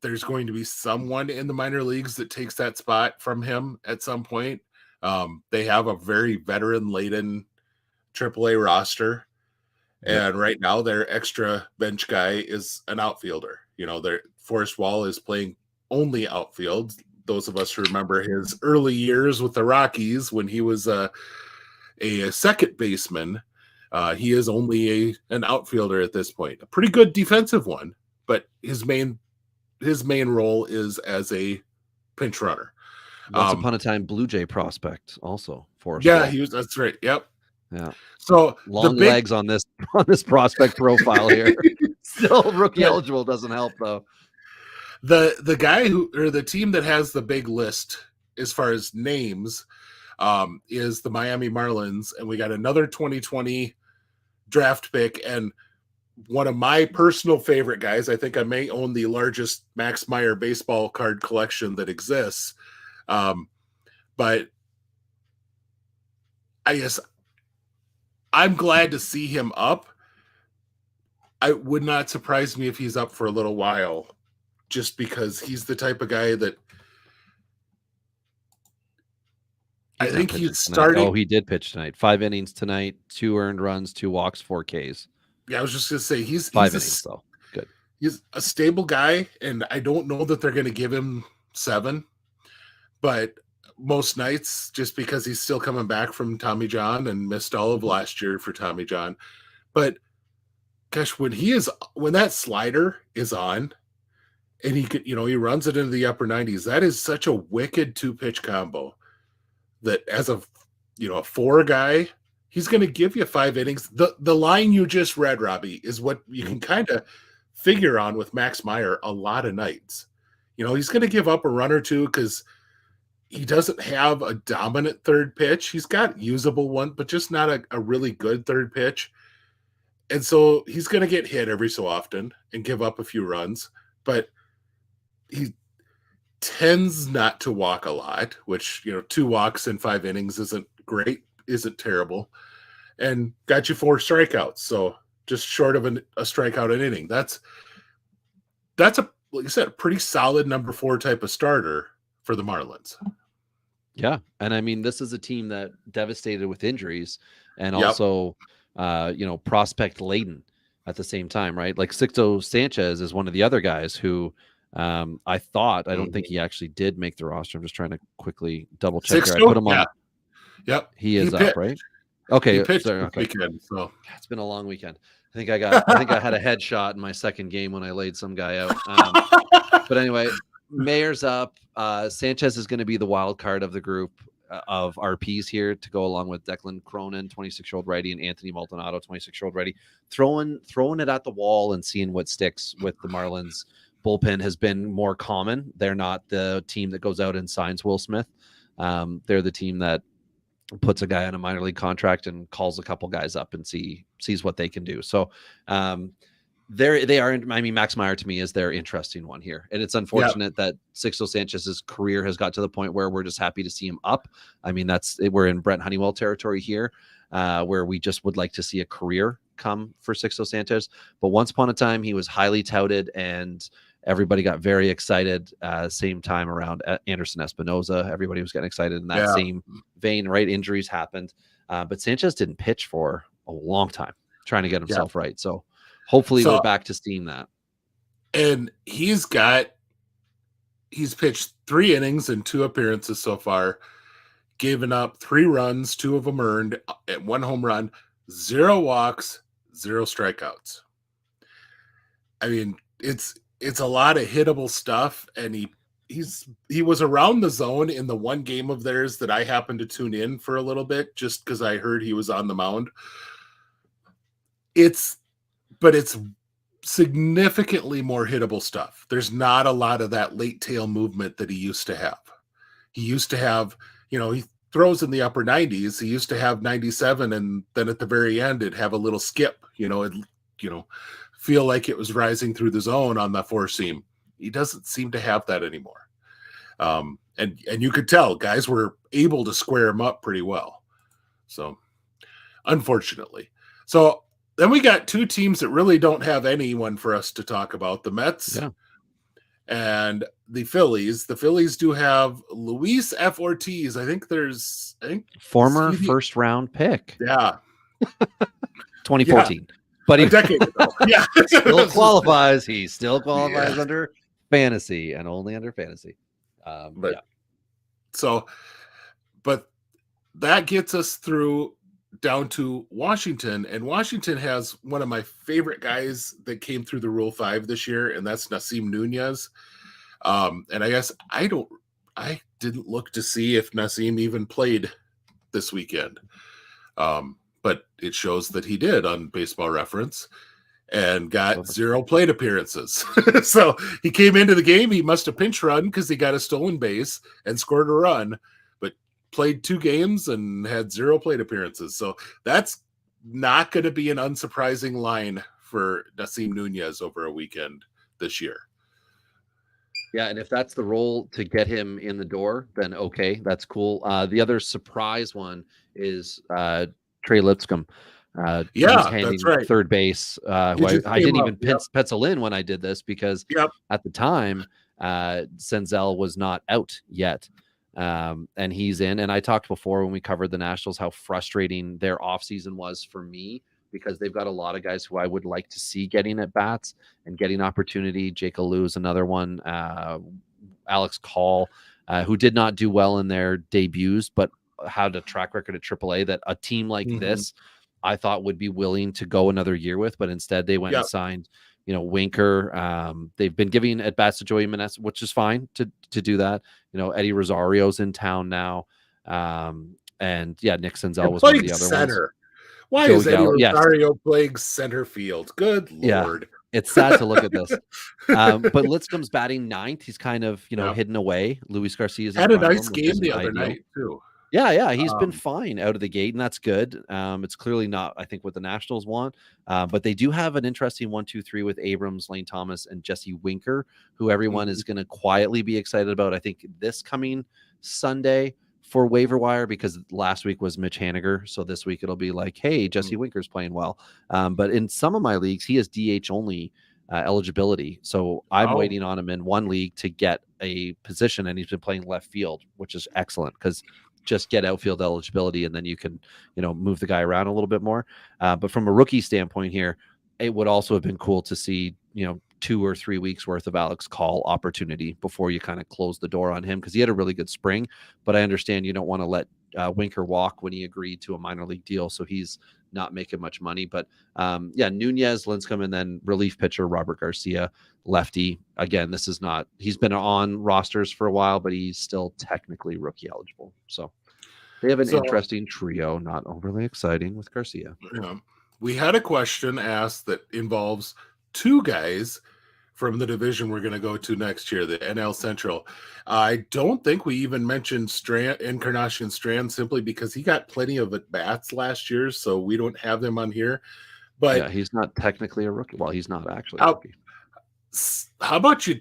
there's going to be someone in the minor leagues that takes that spot from him at some point. They have a very veteran-laden AAA roster, and right now their extra bench guy is an outfielder. Their Forrest Wall is playing only outfield. Those of us who remember his early years with the Rockies when he was a second baseman, he is only an outfielder at this point. A pretty good defensive one, but his main role is as a pinch runner. Once upon a time, Blue Jay prospect also. Forrest Wall. That's right. Yep. Yeah. So long legs on this prospect profile here. Still rookie eligible, doesn't help though. The guy the team that has the big list as far as names is the Miami Marlins, and we got another 2020 draft pick, and one of my personal favorite guys. I think I may own the largest Max Meyer baseball card collection that exists. But I guess I'm glad to see him up. It would not surprise me if he's up for a little while, just because he's the type of guy that I think he's starting. Oh, he did pitch tonight. 5 innings tonight, 2 earned runs, 2 walks, 4 Ks. Yeah, I was just going to say he's 5 innings though. Good. He's a stable guy, and I don't know that they're going to give him 7, but most nights, just because he's still coming back from Tommy John and missed all of last year for Tommy John. But gosh, when that slider is on and he could, he runs it into the upper 90s, that is such a wicked 2-pitch combo that as a 4 guy, he's going to give you 5 innings. The line you just read, Robbie, is what you can kind of figure on with Max Meyer a lot of nights. He's going to give up a run or two because he doesn't have a dominant third pitch. He's got usable one, but just not a really good third pitch. And so he's going to get hit every so often and give up a few runs, but he tends not to walk a lot, which, 2 walks in 5 innings isn't great, isn't terrible, and got you 4 strikeouts. So just short of a strikeout an inning. That's a, like I said, a pretty solid number 4 type of starter for the Marlins. Yeah. And I mean, this is a team that devastated with injuries and also, prospect laden at the same time, right? Like Sixto Sanchez is one of the other guys who I don't think he actually did make the roster. I'm just trying to quickly double check here. I put him on. Yep. He is up, right? Okay. Okay. Weekend, so it's been a long weekend. I think I had a headshot in my second game when I laid some guy out. But anyway, Mayer's up. Sanchez is going to be the wild card of the group of RPs here to go along with Declan Cronin, 26-year-old righty, and Anthony Maldonado, 26-year-old righty. Throwing it at the wall and seeing what sticks with the Marlins bullpen has been more common. They're not the team that goes out and signs Will Smith. They're the team that puts a guy on a minor league contract and calls a couple guys up and sees what they can do. So they are. I mean, Max Meyer to me is their interesting one here, and it's unfortunate that Sixto Sanchez's career has got to the point where we're just happy to see him up. I mean, we're in Brent Honeywell territory here, where we just would like to see a career come for Sixto Sanchez. But once upon a time, he was highly touted, and everybody got very excited. Same time around Anderson Espinoza, everybody was getting excited in that same vein. Right, injuries happened, but Sanchez didn't pitch for a long time, trying to get himself right. So hopefully we're back to seeing that. And he's pitched 3 innings and 2 appearances so far, given up 3 runs, 2 of them earned, and 1 home run, 0 walks, 0 strikeouts. I mean, it's a lot of hittable stuff, and he was around the zone in the one game of theirs that I happened to tune in for a little bit just because I heard he was on the mound. But it's significantly more hittable stuff. There's not a lot of that late tail movement that he used to have. He used to have, he throws in the upper 90s. He used to have 97, and then at the very end, it'd have a little skip, feel like it was rising through the zone on the 4-seam. He doesn't seem to have that anymore. And you could tell guys were able to square him up pretty well. So, unfortunately. So, then we got 2 teams that really don't have anyone for us to talk about, the Mets and the Phillies. The Phillies do have Luis F. Ortiz. I think former first-round pick. Yeah. 2014. But a decade ago. Yeah. still qualifies. He still qualifies under fantasy and only under fantasy. So, but that gets us through down to Washington, and Washington has one of my favorite guys that came through the Rule 5 this year, and that's Nasim Nunez. And I guess I didn't look to see if Nasim even played this weekend. But it shows that he did on Baseball Reference and got 0 plate appearances. So he came into the game, he must have pinch run because he got a stolen base and scored a run, but played 2 games and had 0 plate appearances. So that's not going to be an unsurprising line for Nasim Nunez over a weekend this year. Yeah, and if that's the role to get him in the door, then okay, that's cool. The other surprise one is Trey Lipscomb. That's right. Third base. Who I didn't even pencil in when I did this because at the time, Senzel was not out yet. And he's in. And I talked before when we covered the Nationals how frustrating their offseason was for me because they've got a lot of guys who I would like to see getting at bats and getting opportunity. Jake Alou's another one. Alex Call, who did not do well in their debuts, but had a track record at AAA that a team like this I thought would be willing to go another year with, but instead they went and signed, Winker. They've been giving at bats to Joey Meneses, which is fine to do that. Eddie Rosario's in town now. And Nick Senzel was one of the other ones. Why Joey is Eddie Gallo. Yes. Rosario playing center field? Good Yeah. Lord. It's sad to look at this. But Lincecum's batting ninth. He's kind of, Yep. hidden away. Luis Garcia's in Had a front of nice him, which game isn't the other ideal. night, too. Yeah, he's been fine out of the gate, and that's good. It's clearly not, I think, what the Nationals want. But they do have an interesting 1-2-3 with Abrams, Lane Thomas, and Jesse Winker, who everyone is going to quietly be excited about. I think this coming Sunday for waiver wire, because last week was Mitch Haniger, so this week it'll be like, hey, Jesse Winker's playing well. But in some of my leagues, he has DH only eligibility, so I'm waiting on him in one league to get a position, and he's been playing left field, which is excellent because just get outfield eligibility, and then you can, move the guy around a little bit more. But from a rookie standpoint here, it would also have been cool to see, 2 or 3 weeks worth of Alex Call opportunity before you kind of close the door on him, because he had a really good spring. But I understand you don't want to let Winker walk when he agreed to a minor league deal, so he's not making much money. But Nunez, Lincecum, and then relief pitcher Robert Garcia, lefty. Again, this is not, he's been on rosters for a while, but he's still technically rookie eligible. So they have an interesting trio, not overly exciting with Garcia. Yeah. We had a question asked that involves 2 guys from the division we're going to go to next year, the NL Central. I don't think we even mentioned Encarnacion Strand, simply because he got plenty of at-bats last year, so we don't have them on here. But yeah, he's not technically a rookie. Well, he's not actually a rookie. How about you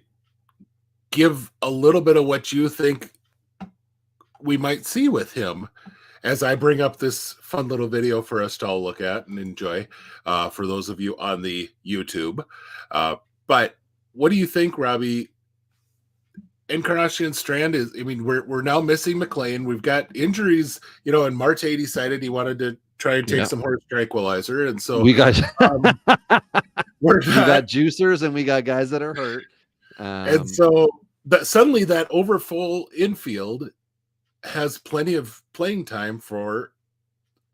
give a little bit of what you think we might see with him as I bring up this fun little video for us to all look at and enjoy, for those of you on the YouTube. But what do you think, Robbie? Encarnacion Strand is, we're now missing McLean. We've got injuries, and Marte decided he wanted to try and take some horse tranquilizer. And so we got, we got juicers, and we got guys that are hurt. And so suddenly that overfull infield has plenty of playing time for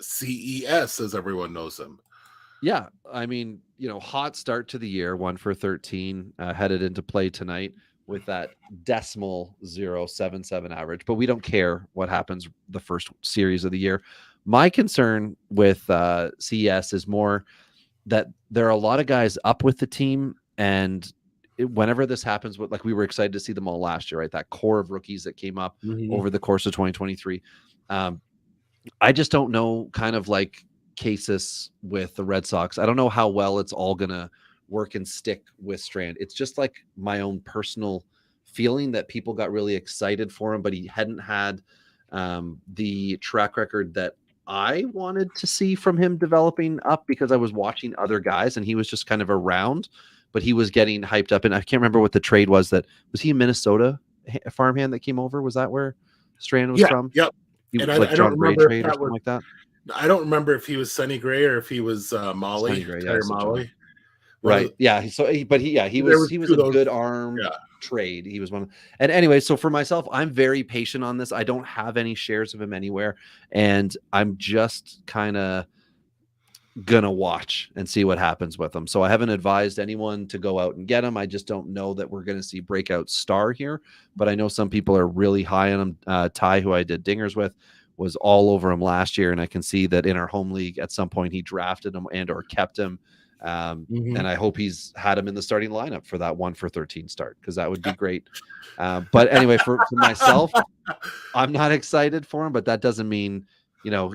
CES, as everyone knows him. Yeah, hot start to the year, 1 for 13, headed into play tonight with that decimal 0.77 average. But we don't care what happens the first series of the year. My concern with CES is more that there are a lot of guys up with the team, and whenever this happens, we were excited to see them all last year, right? That core of rookies that came up over the course of 2023. I just don't know, kind of like cases with the Red Sox. I don't know how well it's all going to work and stick with Strand. It's just like my own personal feeling that people got really excited for him, but he hadn't had the track record that I wanted to see from him developing up, because I was watching other guys and he was just kind of around, but he was getting hyped up. And I can't remember what the trade was. Was he a Minnesota farmhand that came over? Was that where Strand was from? Yep. And I don't remember trade or something like that. I don't remember if he was Sonny Gray or if he was Molly. Molly. Right. Yeah. So, he was a good arm trade. He was one. And anyway, so for myself, I'm very patient on this. I don't have any shares of him anywhere, and I'm just kind of gonna watch and see what happens with him. So I haven't advised anyone to go out and get him. I just don't know that we're going to see breakout star here, but I know some people are really high on him. Ty, who I did dingers with, was all over him last year, and I can see that in our home league at some point he drafted him and or kept him. And I hope he's had him in the starting lineup for that 1 for 13 start, because that would be great. But anyway, for myself, I'm not excited for him, but that doesn't mean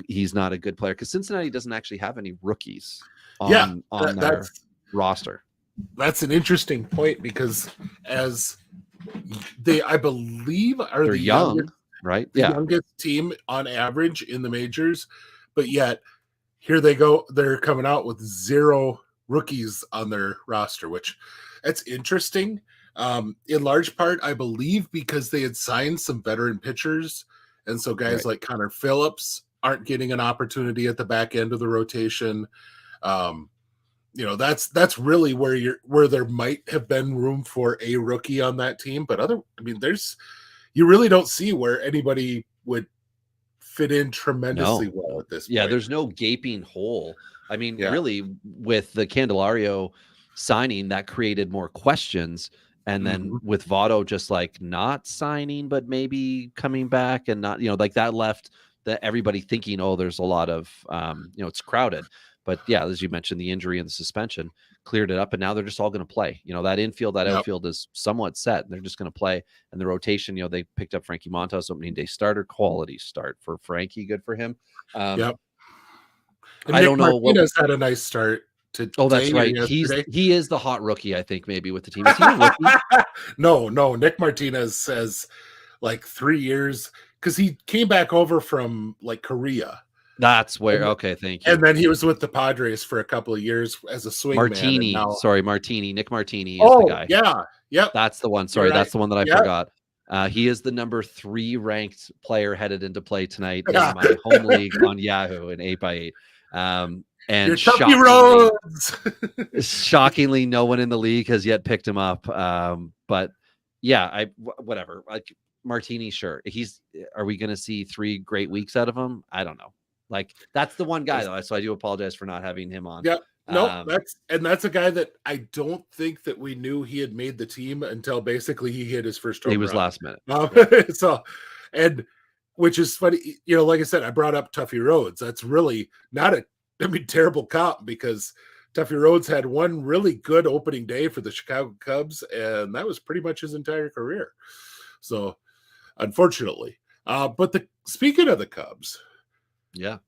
he's not a good player, because Cincinnati doesn't actually have any rookies on their roster. That's an interesting point, because as I believe, are they're the young, right? Youngest team on average in the majors, but yet here they go. They're coming out with 0 rookies on their roster, which that's interesting. In large part, I believe, because they had signed some veteran pitchers, and so guys like Connor Phillips aren't getting an opportunity at the back end of the rotation. That's really where there might have been room for a rookie on that team. But you really don't see where anybody would fit in tremendously well at this point. Yeah, there's no gaping hole. Really, with the Candelario signing, that created more questions. And then with Votto just not signing, but maybe coming back and not, that left everybody thinking, oh, there's a lot of, it's crowded. But yeah, as you mentioned, the injury and the suspension cleared it up, and now they're just all going to play. That infield, that outfield is somewhat set. They're just going to play. And the rotation, they picked up Frankie Montas, opening day starter, quality start for Frankie. Good for him. Yep. And I Nick don't know. Martinez had a nice start today. Oh, that's right. He is the hot rookie, I think, maybe with the team. Is he a rookie? No. Nick Martinez says like 3 years because he came back over from like Korea. That's where. Okay, thank you. And then he was with the Padres for a couple of years as a swingman. Martini. Sorry, Martini. Nick Martini is the guy. Yeah. Yep. That's the one. Sorry, that's the one that I forgot. He is the number 3 ranked player headed into play tonight in my home league on Yahoo in 8x8. And shockingly, no one in the league has yet picked him up. But yeah, whatever. Like Martini, sure. Are we going to see 3 great weeks out of him? I don't know. Like that's the one guy though. So I do apologize for not having him on. Yeah. No, that's a guy that I don't think that we knew he had made the team until basically he hit his first home run. He was last minute. So, and which is funny, like I said, I brought up Tuffy Rhodes. That's really not terrible comp because Tuffy Rhodes had one really good opening day for the Chicago Cubs, and that was pretty much his entire career. So, unfortunately, but speaking of the Cubs, yeah,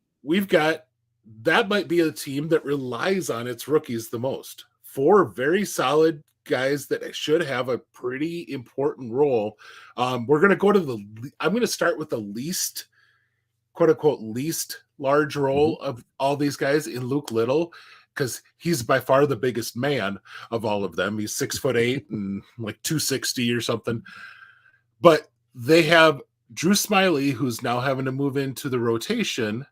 that might be a team that relies on its rookies the most. 4 very solid guys that should have a pretty important role. We're going to go to I'm going to start with the least, quote unquote, least large role of all these guys in Luke Little, because he's by far the biggest man of all of them. He's 6'8" and like 260 or something. But they have Drew Smiley, who's now having to move into the rotation.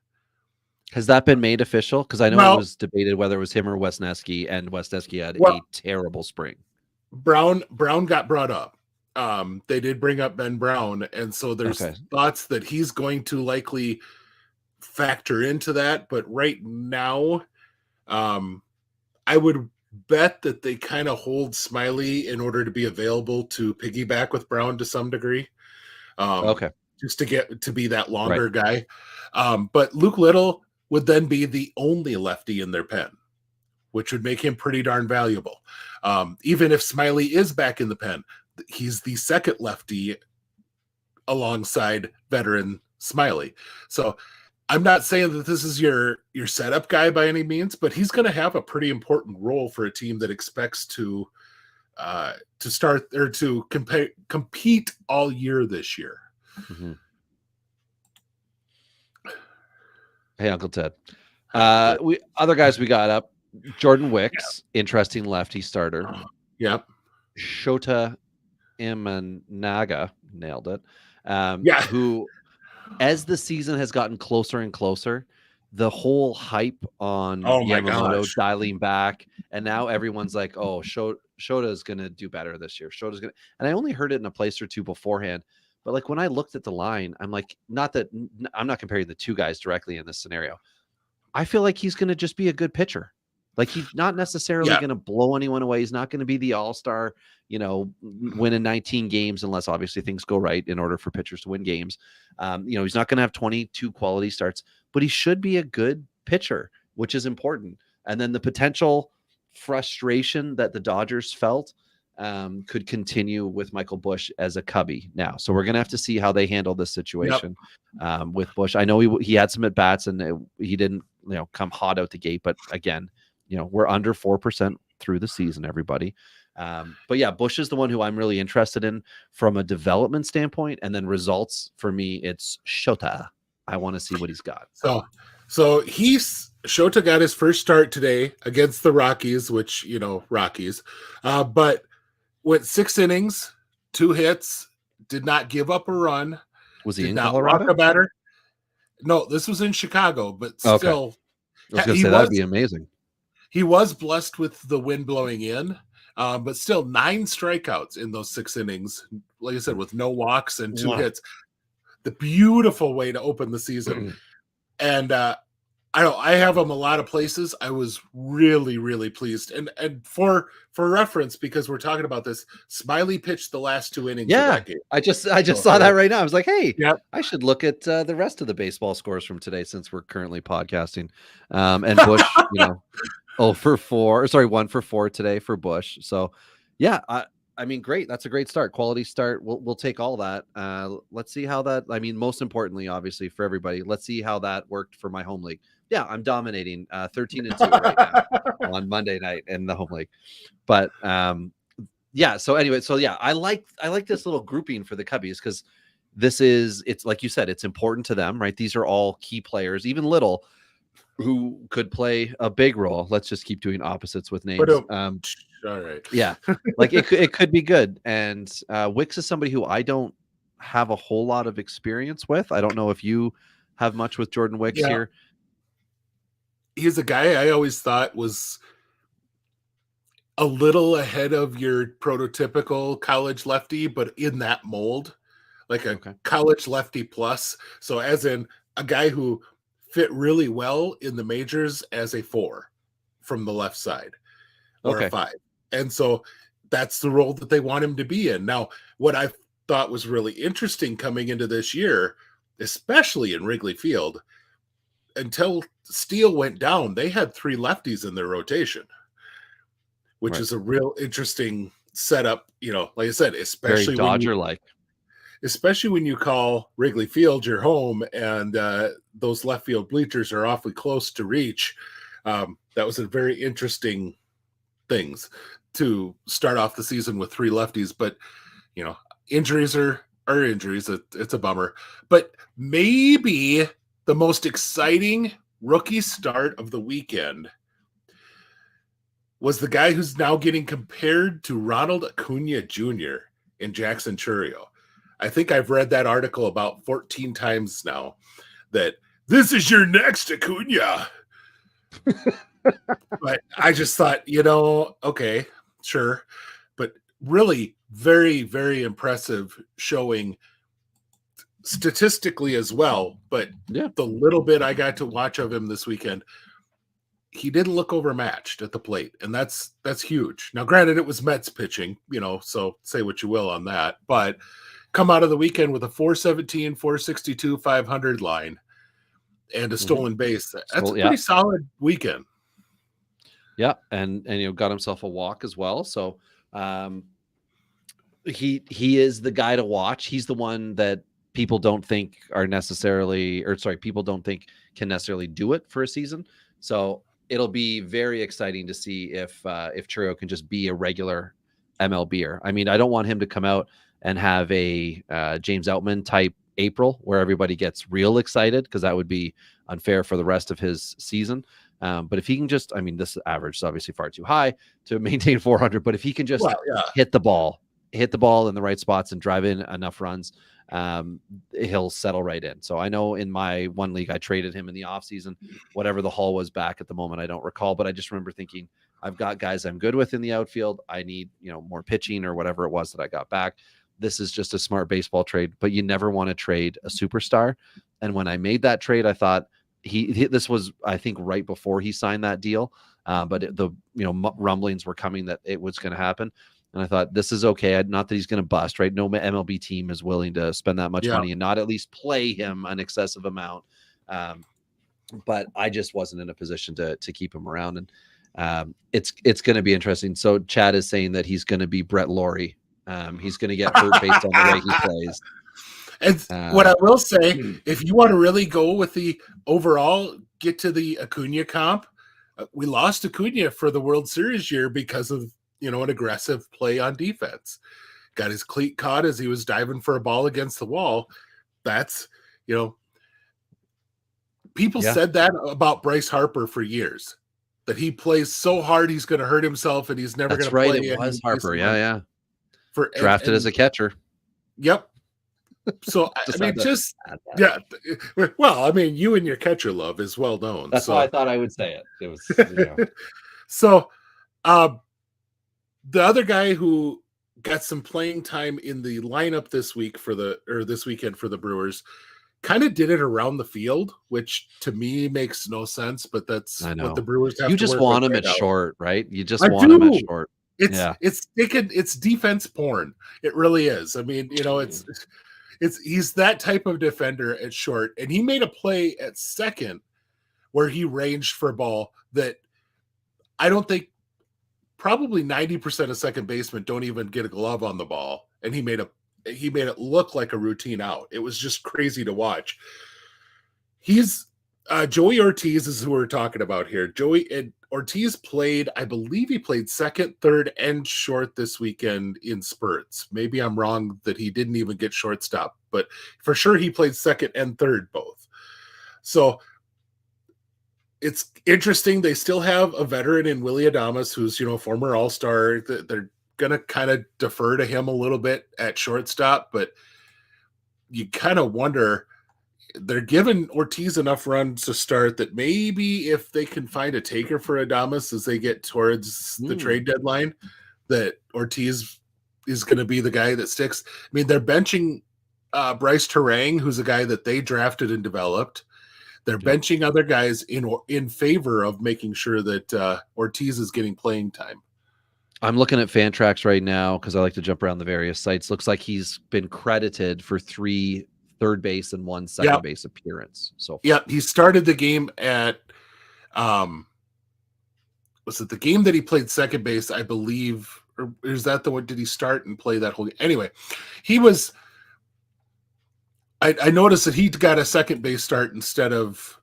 Has that been made official? Because I know it was debated whether it was him or Wesneski, and Wesneski had a terrible spring. Brown got brought up. They did bring up Ben Brown, and so there's thoughts that he's going to likely factor into that. But right now, I would bet that they kind of hold Smiley in order to be available to piggyback with Brown to some degree. Just to get to be that longer guy. But Luke Little would then be the only lefty in their pen, which would make him pretty darn valuable. Even if Smiley is back in the pen, he's the second lefty alongside veteran Smiley. So I'm not saying that this is your setup guy by any means, but he's going to have a pretty important role for a team that expects to start or to compete all year this year. Mm-hmm. Hey, Uncle Ted. Other guys we got up. Jordan Wicks, interesting lefty starter. Yep. Shota Imanaga, nailed it. Who, as the season has gotten closer and closer, the whole hype on Yamamoto dialing back, and now everyone's like, "Oh, Shota is going to do better this year." Shota's going to, and I only heard it in a place or two beforehand. But like when I looked at the line, I'm like, I'm not comparing the 2 guys directly in this scenario. I feel like he's going to just be a good pitcher. Like he's not necessarily going to blow anyone away. He's not going to be the all-star, winning 19 games unless obviously things go right in order for pitchers to win games. He's not going to have 22 quality starts, but he should be a good pitcher, which is important. And then the potential frustration that the Dodgers felt could continue with Michael Busch as a Cubby now. So we're going to have to see how they handle this situation with Busch. I know he had some at-bats and he didn't, come hot out the gate. But again, we're under 4% through the season, everybody. But yeah, Busch is the one who I'm really interested in from a development standpoint. And then results for me, it's Shota. I want to see what he's got. So Shota got his first start today against the Rockies, which, Rockies. But went 6 innings, 2 hits, did not give up a run. Was he in Colorado? Rock a batter. No, this was in Chicago, but still. I was going to say that'd be amazing. He was blessed with the wind blowing in, but still 9 strikeouts in those 6 innings. Like I said, with no walks and 2 hits. The beautiful way to open the season. And I have him a lot of places. I was really, really pleased. And for reference, because we're talking about this, Smiley pitched the last 2 innings of Yeah, that game. I just saw that right now. I was like, hey, Yep. I should look at the rest of the baseball scores from today since we're currently podcasting. And Bush, 1 for 4 today for Bush. So yeah, I mean, great. That's a great start. Quality start. We'll take all that. Let's see how that, I mean, most importantly, obviously for everybody, let's see how that worked for my home league. Yeah, I'm dominating 13-2 right now on Monday night in the home league. But yeah, so anyway, so yeah, I like this little grouping for the Cubbies because it's like you said, it's important to them, right? These are all key players, even little, who could play a big role. Let's just keep doing opposites with names. All right. Yeah, like it could be good. And Wicks is somebody who I don't have a whole lot of experience with. I don't know if you have much with Jordan Wicks here. He's a guy I always thought was a little ahead of your prototypical college lefty, but in that mold, like a college lefty plus. So as in a guy who fit really well in the majors as a 4 from the left side or a 5. And so that's the role that they want him to be in. Now, what I thought was really interesting coming into this year, especially in Wrigley Field, until Steele went down, they had 3 lefties in their rotation, which is a real interesting setup. Like I said, especially especially when you call Wrigley Field your home and those left field bleachers are awfully close to reach. That was a very interesting things to start off the season with 3 lefties, but injuries are injuries. It's a bummer, but maybe the most exciting rookie start of the weekend was the guy who's now getting compared to Ronald Acuna Jr. in Jackson Churio. I think I've read that article about 14 times now, that this is your next Acuna. But I just thought, okay, sure. But really very, very impressive showing statistically as well. But the little bit I got to watch of him this weekend, he didn't look overmatched at the plate. And that's huge. Now, granted, it was Mets pitching, so say what you will on that. But come out of the weekend with a 417, 462, 500 line and a stolen base. That's a pretty solid weekend. Yeah, and got himself a walk as well. So he is the guy to watch. He's the one that people don't think can necessarily do it for a season. So it'll be very exciting to see if Churio can just be a regular MLBer. I mean, I don't want him to come out and have a James Outman type April where everybody gets real excited, because that would be unfair for the rest of his season. But if he can just, this average is obviously far too high to maintain 400, but if he can just hit the ball in the right spots and drive in enough runs, he'll settle right in. So I know in my one league, I traded him in the offseason, whatever the haul was back at the moment, I don't recall, but I just remember thinking, I've got guys I'm good with in the outfield. I need, more pitching or whatever it was that I got back. This is just a smart baseball trade, but you never want to trade a superstar. And when I made that trade, I thought this was, I think, right before he signed that deal. But the rumblings were coming that it was going to happen. And I thought, this is okay. Not that he's going to bust, right? No MLB team is willing to spend that much money and not at least play him an excessive amount. But I just wasn't in a position to keep him around. And it's going to be interesting. So Chad is saying that he's going to be Brett Laurie. He's going to get hurt based on the way he plays. And what I will say, if you want to really go with the overall, get to the Acuna comp, we lost Acuna for the World Series year because of, an aggressive play on defense. Got his cleat caught as he was diving for a ball against the wall. That's, people said that about Bryce Harper for years, that he plays so hard he's going to hurt himself and he's never going to play. It was Harper, yeah. Drafted as a catcher. Yep. So well, you and your catcher love is well known. That's why I thought I would say it. It was So the other guy who got some playing time in the lineup this weekend for the Brewers, kind of did it around the field, which to me makes no sense, but that's I what know. the Brewers have You to just work want with him right at now. short, right? You just I want him at do. short. It's Yeah. it's defense porn. It really is. I mean, he's that type of defender at short, and he made a play at second where he ranged for a ball that I don't think probably 90% of second basemen don't even get a glove on the ball, and he made it look like a routine out. It was just crazy to watch. He's Joey Ortiz is who we're talking about here. Ortiz played, I believe he played second, third, and short this weekend in spurts. Maybe I'm wrong that he didn't even get shortstop, but for sure he played second and third both. So it's interesting. They still have a veteran in Willie Adames, who's, former All-Star. They're going to kind of defer to him a little bit at shortstop, but you kind of wonder, they're giving Ortiz enough runs to start that maybe if they can find a taker for Adames as they get towards the trade deadline, that Ortiz is going to be the guy that sticks. I mean, they're benching Bryce Terang, who's a guy that they drafted and developed. They're benching other guys in favor of making sure that Ortiz is getting playing time. I'm looking at Fantrax right now because I like to jump around the various sites. Looks like he's been credited for 3 third base and 1 second base appearance. So he started the game at was it the game that he played second base, I believe, or is that the one? Did he start and play that whole game? Anyway, he was. I noticed that he got a second base start instead of,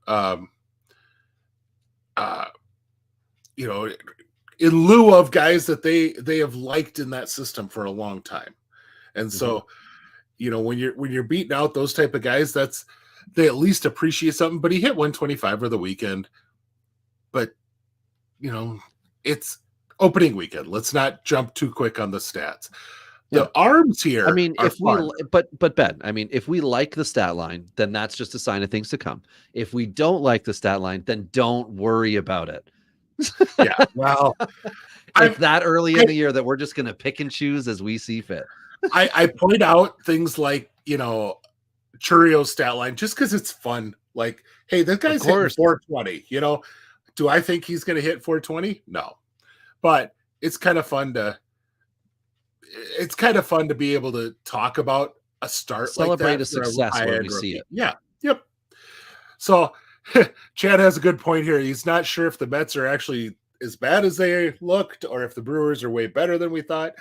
in lieu of guys that they have liked in that system for a long time, and so, when you're beating out those type of guys, they at least appreciate something. But he hit 125 over the weekend, but it's opening weekend. Let's not jump too quick on the stats. The arms here, I mean, are if fun. but Ben, I mean, if we like the stat line, then that's just a sign of things to come. If we don't like the stat line, then don't worry about it. Yeah, well, it's that early in the year that we're just going to pick and choose as we see fit. I point out things like, Churio's stat line just because it's fun. Like, hey, this guy's hitting 420. Do I think he's going to hit 420? No, but it's kind of fun to be able to talk about a start, celebrate like that, a success when we see it. Yeah, yep. So Chad has a good point here. He's not sure if the Mets are actually as bad as they looked or if the Brewers are way better than we thought.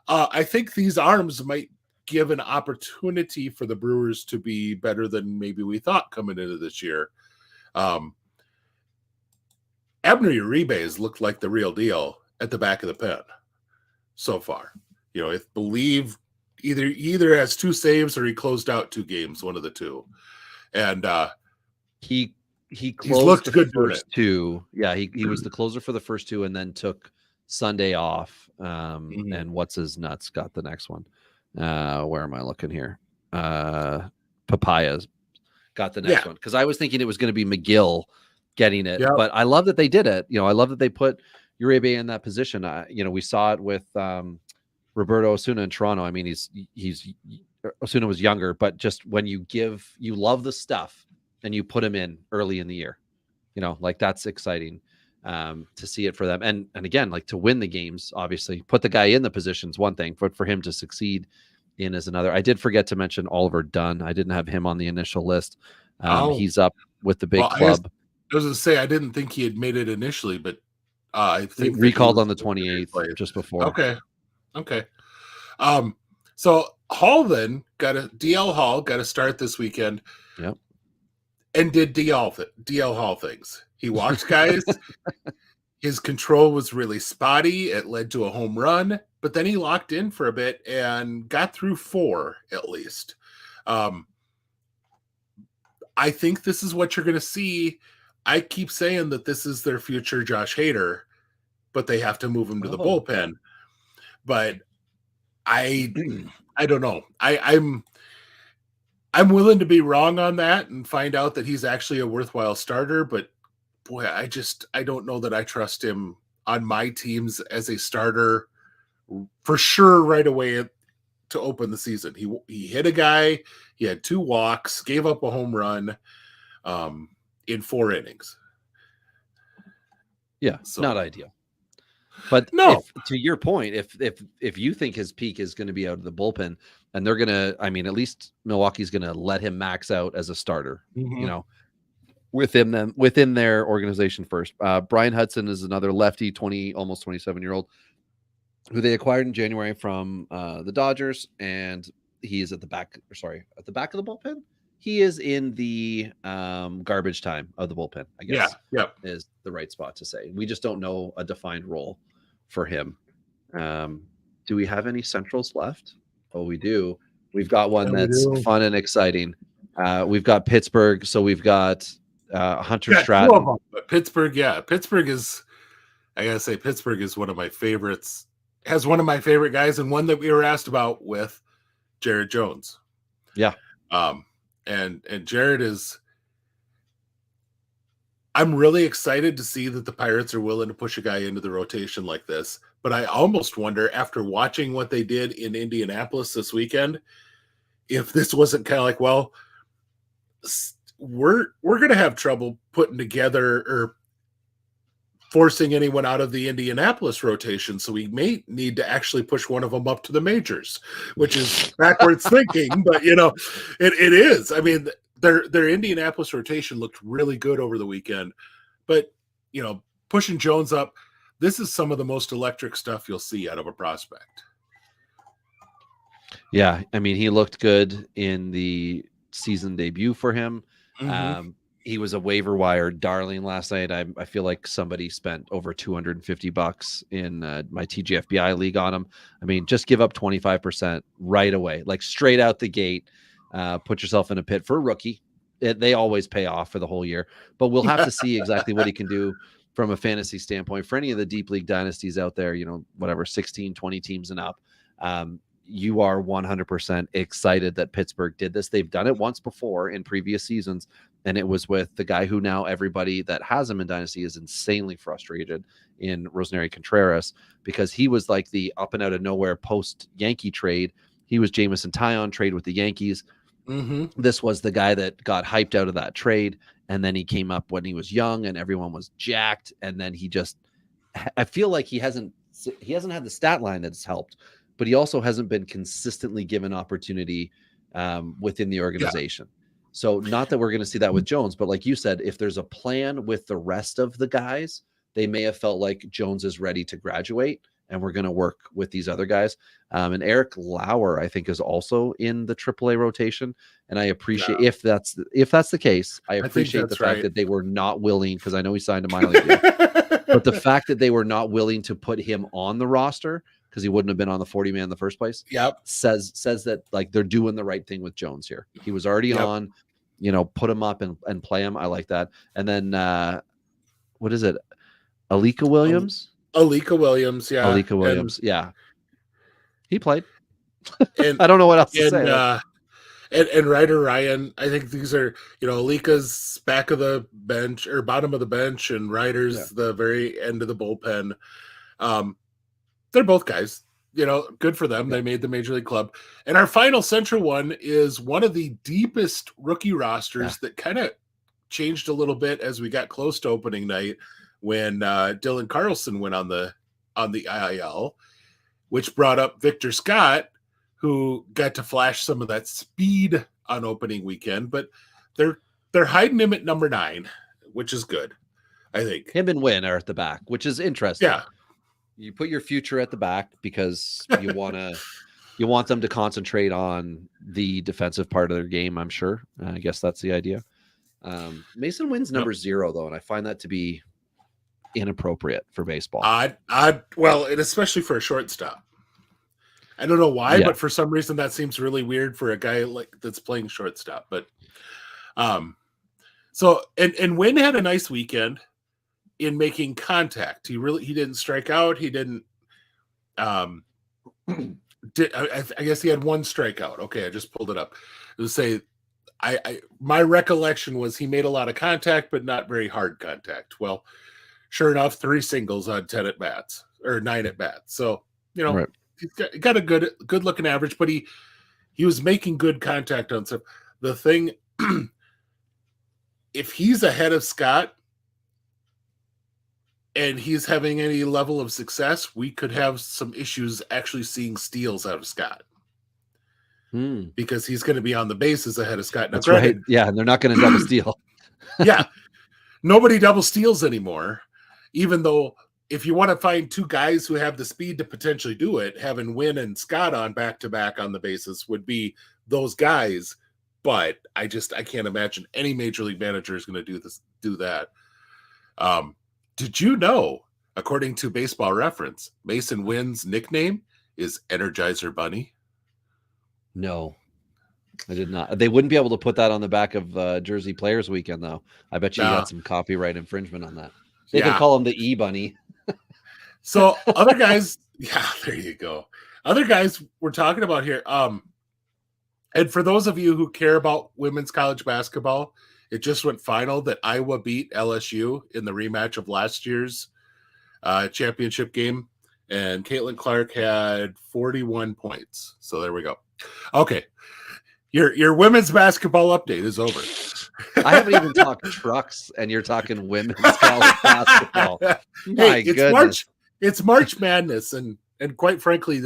I think these arms might give an opportunity for the Brewers to be better than maybe we thought coming into this year. Abner Uribe looked like the real deal at the back of the pen so far. If believe either has 2 saves or he closed out 2 games, one of the two. And he closed looked the good first 2. Yeah, he was the closer for the first 2 and then took Sunday off. And what's his nuts got the next one. Where am I looking here? Papayas got the next one because I was thinking it was going to be McGill getting it, but I love that they did it. I love that they put Uribe in that position. We saw it with Roberto Osuna in Toronto. I mean, he's Osuna was younger, but just when you love the stuff and you put him in early in the year, that's exciting to see it for them. And again, like to win the games, obviously put the guy in the position's one thing, but for him to succeed in is another. I did forget to mention Oliver Dunn. I didn't have him on the initial list. He's up with the big club. I was going to say, I didn't think he had made it initially, but I think recalled on the 28th just before. Okay. So Hall then DL Hall got a start this weekend. Yep. And did DL Hall things. He walked guys. His control was really spotty. It led to a home run, but then he locked in for a bit and got through 4 at least. I think this is what you're going to see. I keep saying that this is their future Josh Hader, but they have to move him to the bullpen. But I don't know. I'm willing to be wrong on that and find out that he's actually a worthwhile starter, but boy, I don't know that I trust him on my teams as a starter for sure right away to open the season. He hit a guy, he had 2 walks, gave up a home run in 4 innings. Yeah, So not ideal. But no, to your point, if you think his peak is going to be out of the bullpen, and they're going to, I mean, at least Milwaukee's going to let him max out as a starter, you know, within their organization first. Brian Hudson is another lefty, almost 27-year-old, who they acquired in January from the Dodgers, and he is at the back of the bullpen. He is in the garbage time of the bullpen, I guess. Yeah. Is the right spot to say. We just don't know a defined role for him. Do we have any centrals left? Oh, we do. We've got one that's fun and exciting. We've got Pittsburgh, so we've got Hunter Stratton. But Pittsburgh is, I gotta say, Pittsburgh is one of my favorites. Has one of my favorite guys, and one that we were asked about with Jared Jones. Yeah. And Jared is, I'm really excited to see that the Pirates are willing to push a guy into the rotation like this. But I almost wonder, after watching what they did in Indianapolis this weekend, if this wasn't kind of like, well, we're going to have trouble putting together or forcing anyone out of the Indianapolis rotation. So we may need to actually push one of them up to the majors, which is backwards thinking, but it is. I mean, their Indianapolis rotation looked really good over the weekend, but pushing Jones up, this is some of the most electric stuff you'll see out of a prospect. Yeah. I mean, he looked good in the season debut for him. Mm-hmm. He was a waiver wire darling last night. I feel like somebody spent over $250 in my TGFBI league on him. I mean, just give up 25% right away, like straight out the gate. Put yourself in a pit for a rookie. They always pay off for the whole year, but we'll have to see exactly what he can do from a fantasy standpoint for any of the deep league dynasties out there, whatever, 16, 20 teams and up. You are 100% excited that Pittsburgh did this. They've done it once before in previous seasons, and it was with the guy who now everybody that has him in Dynasty is insanely frustrated in Rosemary Contreras, because he was like the up and out of nowhere post-Yankee trade. He was Jameson Taillon trade with the Yankees. Mm-hmm. This was the guy that got hyped out of that trade, and then he came up when he was young and everyone was jacked, and then I feel like he hasn't had the stat line that's helped, but he also hasn't been consistently given opportunity within the organization. Yeah. So not that we're going to see that with Jones, but like you said, if there's a plan with the rest of the guys, they may have felt like Jones is ready to graduate and we're going to work with these other guys. And Eric Lauer, I think, is also in the AAA rotation. And I appreciate if that's the case, I appreciate the fact that they were not willing, because I know he signed a minor league deal, but the fact that they were not willing to put him on the roster, because he wouldn't have been on the 40-man in the first place. Yep. Says that like they're doing the right thing with Jones here. He was already on, put him up and play him. I like that. And then what is it? Alika Williams? Alika Williams, yeah. Alika Williams, yeah. He played. And I don't know what else to say. And Ryder Ryan, I think these are, Alika's back of the bench or bottom of the bench, and Ryder's the very end of the bullpen. They're both guys, good for them. Yeah. They made the Major League Club. And our final central one is one of the deepest rookie rosters that kind of changed a little bit as we got close to opening night when Dylan Carlson went on the IL, which brought up Victor Scott, who got to flash some of that speed on opening weekend. But they're hiding him at number 9, which is good, I think. Him and Wynn are at the back, which is interesting. Yeah. You put your future at the back because you want them to concentrate on the defensive part of their game, I'm sure. I guess that's the idea. Mason Wynn's number 0, though, and I find that to be inappropriate for baseball. Well, and especially for a shortstop. I don't know why, but for some reason that seems really weird for a guy like that's playing shortstop. But so Wynn had a nice weekend in making contact. He didn't strike out. He didn't I guess he had 1 strikeout. Okay, I just pulled it up. It was my recollection was he made a lot of contact, but not very hard contact. Well, sure enough, 3 singles on 10 at bats or 9 at bats. So, right. got a good looking average, but he was making good contact on stuff. The thing, if he's ahead of Scott and he's having any level of success, we could have some issues actually seeing steals out of Scott. Because he's going to be on the bases ahead of Scott. Now, that's right. Yeah, and they're not going to double steal. Yeah. Nobody double steals anymore, even though if you want to find two guys who have the speed to potentially do it, having Wynn and Scott on back-to-back on the bases would be those guys. But I can't imagine any major league manager is going to do that. Did you know, according to Baseball Reference, Mason Wynn's nickname is Energizer Bunny? No, I did not. They wouldn't be able to put that on the back of Jersey Players Weekend, though. I bet you got some copyright infringement on that. They could call him the E-Bunny. So other guys, there you go. Other guys we're talking about here. And for those of you who care about women's college basketball, it just went final that Iowa beat LSU in the rematch of last year's championship game. And Caitlin Clark had 41 points. So there we go. Okay. Your women's basketball update is over. I haven't even talked trucks, and you're talking women's college basketball. My goodness. It's March Madness, and quite frankly,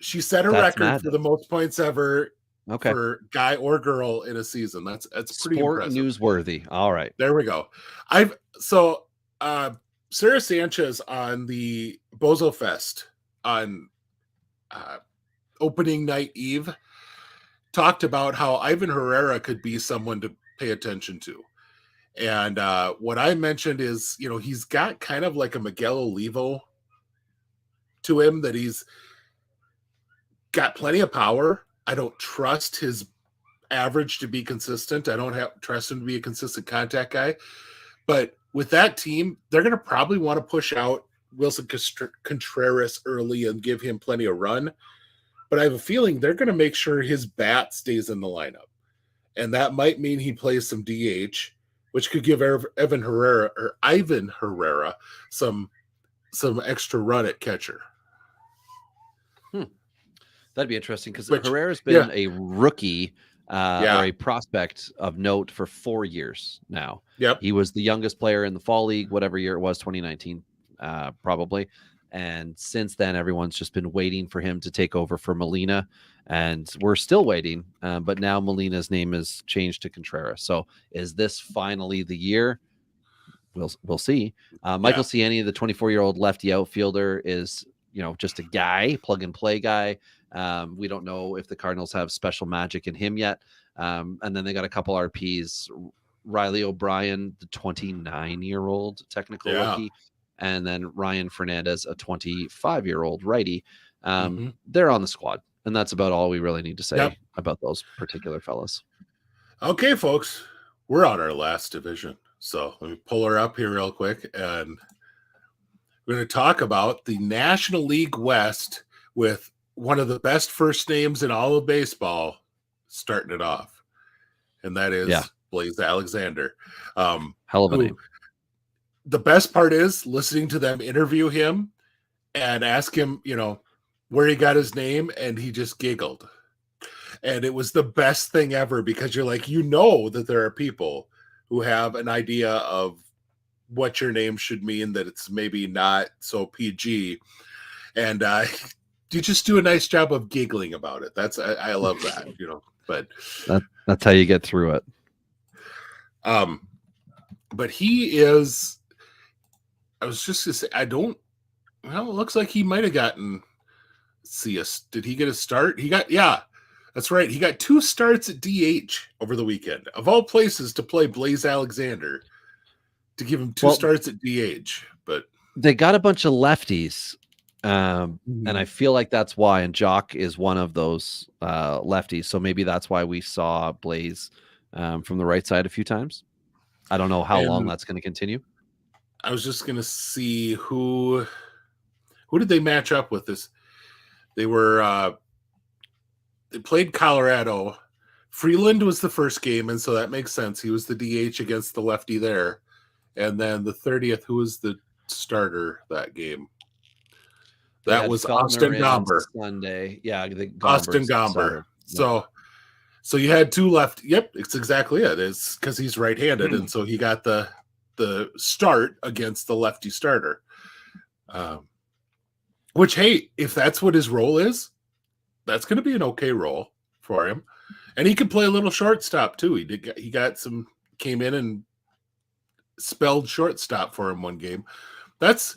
she set a record for the most points ever for guy or girl in a season. That's pretty impressive. Newsworthy. All right. There we go. Sarah Sanchez on the Bozo Fest on opening night eve talked about how Ivan Herrera could be someone to pay attention to. And what I mentioned is, he's got kind of like a Miguel Olivo to him, that he's got plenty of power. I don't trust his average to be consistent. I don't trust him to be a consistent contact guy. But with that team, they're going to probably want to push out Wilson Contreras early and give him plenty of run. But I have a feeling they're going to make sure his bat stays in the lineup. And that might mean he plays some DH, which could give Ivan Herrera some extra run at catcher. That'd be interesting, because Herrera's been a rookie or a prospect of note for 4 years now. Yep. He was the youngest player in the fall league, whatever year it was, 2019, probably. And since then, everyone's just been waiting for him to take over for Molina. And we're still waiting. But now Molina's name is changed to Contreras. So is this finally the year? We'll see. Michael Ciani, the 24-year-old lefty outfielder, is just a guy, plug and play guy. We don't know if the Cardinals have special magic in him yet. And then they got a couple RPs. Riley O'Brien, the 29-year-old technical rookie, and then Ryan Fernandez, a 25-year-old righty. They're on the squad, and that's about all we really need to say about those particular fellas. Okay, folks, we're on our last division. So let me pull her up here real quick, and we're going to talk about the National League West with one of the best first names in all of baseball starting it off. And that is Blaze Alexander. Hell of a name. The best part is listening to them interview him and ask him, where he got his name, and he just giggled. And it was the best thing ever, because you're like, that there are people who have an idea of what your name should mean, that it's maybe not so PG. And you just do a nice job of giggling about it. I love that, but that's how you get through it. But he is, I was just going to say, it looks like he might have gotten, did he get a start? That's right. He got 2 starts at DH over the weekend. Of all places to play Blaze Alexander, to give him 2 starts at DH. But they got a bunch of lefties. And I feel like that's why. And Jock is one of those lefties. So maybe that's why we saw Blaze from the right side a few times. I don't know how long that's going to continue. I was just going to see who did they match up with this. They played Colorado. Freeland was the first game, and so that makes sense. He was the DH against the lefty there. And then the 30th, who was the starter that game? They That had was Feltner Austin in on Gomber. Sunday. Yeah, the Austin Gombers Gomber. started. Yeah. So you had two left. Yep, it's exactly it. It's because he's right-handed, and so he got the start against the lefty starter. Which, hey, if that's what his role is, that's going to be an okay role for him, and he can play a little shortstop too. He came in and spelled shortstop for him one game. But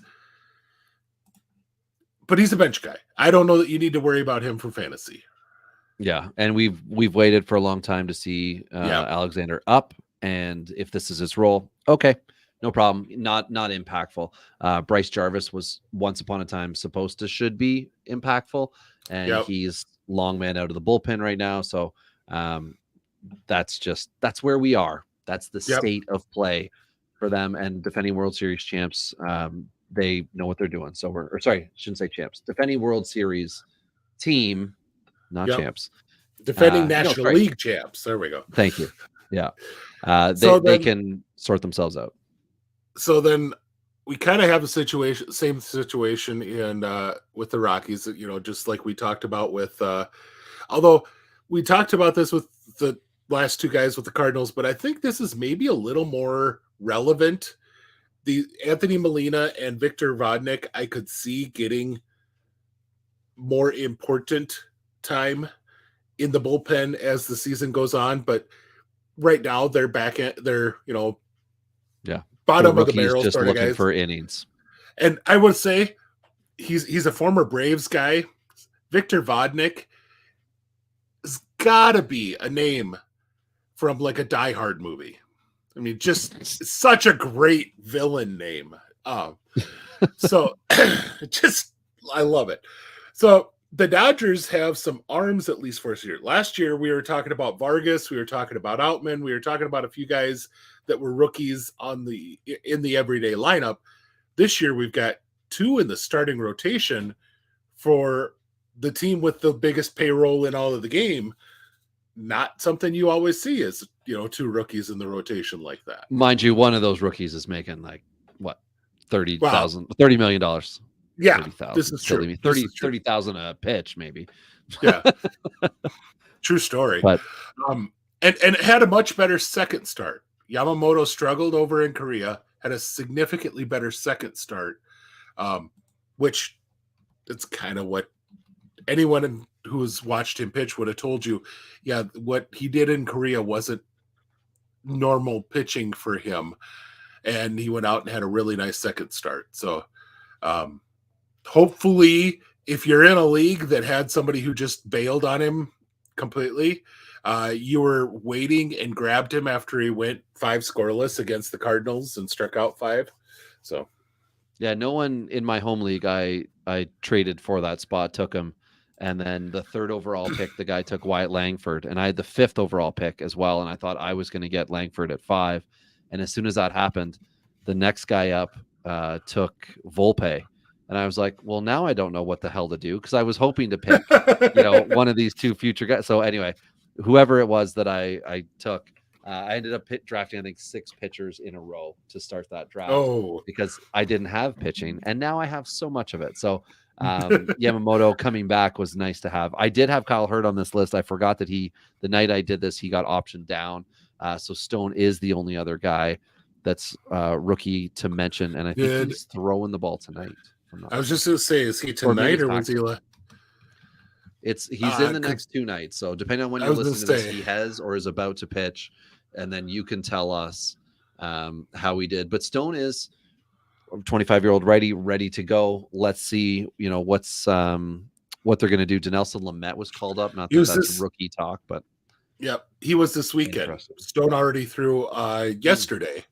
he's a bench guy. I don't know that you need to worry about him for fantasy. Yeah, and we've waited for a long time to see Alexander up, and if this is his role, okay, no problem. Not impactful. Bryce Jarvis was once upon a time should be impactful, and he's long man out of the bullpen right now. So that's where we are. That's the state of play for them, and defending World Series champs. They know what they're doing. So shouldn't say champs. Defending World Series team. Not champs. Defending National League champs. There we go. Thank you. Yeah. They can sort themselves out. So then we kind of have same situation in with the Rockies, just like we talked about with although we talked about this with the last two guys with the Cardinals, but I think this is maybe a little more relevant. The Anthony Molina and Victor Vodnik, I could see getting more important time in the bullpen as the season goes on, but right now they're bottom of the barrel just sort of looking guys for innings. And I would say he's a former Braves guy. Victor Vodnik has got to be a name from like a Die Hard movie. I mean, just such a great villain name. So I love it. So the Dodgers have some arms, at least for us here. Last year, we were talking about Vargas. We were talking about Outman. We were talking about a few guys that were rookies in the everyday lineup. This year, we've got two in the starting rotation for the team with the biggest payroll in all of the game. Not something you always see is, two rookies in the rotation like that. Mind you, one of those rookies is making like what, $30 million. Yeah, this is true. 30,000 a pitch, maybe. Yeah, true story. But and it had a much better second start. Yamamoto struggled over in Korea, had a significantly better second start, which it's kind of what anyone who has watched him pitch would have told you. Yeah, what he did in Korea wasn't normal pitching for him, and he went out and had a really nice second start. So hopefully, if you're in a league that had somebody who just bailed on him completely, you were waiting and grabbed him after he went 5 scoreless against the Cardinals and struck out 5. So, yeah, no one in my home league I traded for that spot took him. And then the 3rd overall pick, the guy took Wyatt Langford. And I had the 5th overall pick as well. And I thought I was going to get Langford at 5. And as soon as that happened, the next guy up took Volpe. And I was like, well, now I don't know what the hell to do, because I was hoping to pick, one of these two future guys. So anyway, whoever it was that I took, I ended up drafting, I think, 6 pitchers in a row to start that draft because I didn't have pitching. And now I have so much of it. So Yamamoto coming back was nice to have. I did have Kyle Hurd on this list. I forgot that the night I did this, he got optioned down. So Stone is the only other guy that's rookie to mention. And I think he's throwing the ball tonight. I was just going to say, is he tonight or was he like? He's in the next 2 nights. So depending on when you're listening to this, he has or is about to pitch. And then you can tell us how he did. But Stone is 25-year-old ready to go. Let's see, what they're going to do. Dinelson Lamet was called up. Not that that's rookie talk, but he was this weekend. Stone already threw yesterday,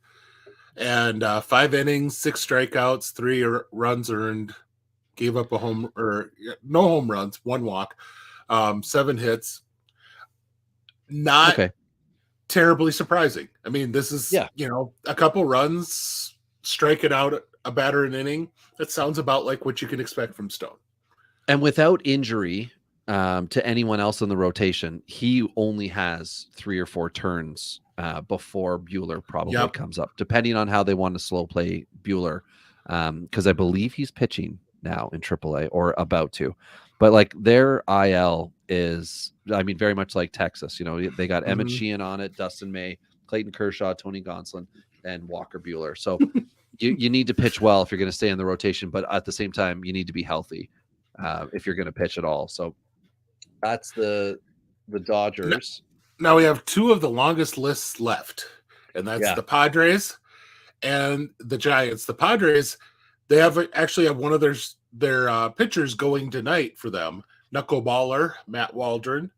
and 5 innings, 6 strikeouts, 3 runs earned, gave up no home runs, 1 walk, 7 hits. Not terribly surprising. I mean, this is a couple runs, striking out a batter an inning. That sounds about like what you can expect from Stone. And without injury to anyone else in the rotation, he only has 3 or 4 turns before Buehler probably comes up, depending on how they want to slow play Buehler. Because I believe he's pitching now in AAA or about to. But like their IL is, I mean, very much like Texas. You know, they got Emmett Sheehan on it, Dustin May, Clayton Kershaw, Tony Gonsolin, and Walker Buehler. So you need to pitch well if you're going to stay in the rotation, but at the same time, you need to be healthy if you're going to pitch at all. So that's the Dodgers. Now we have two of the longest lists left, and that's the Padres and the Giants. The Padres, they actually have one of their pitchers going tonight for them, knuckleballer Matt Waldron,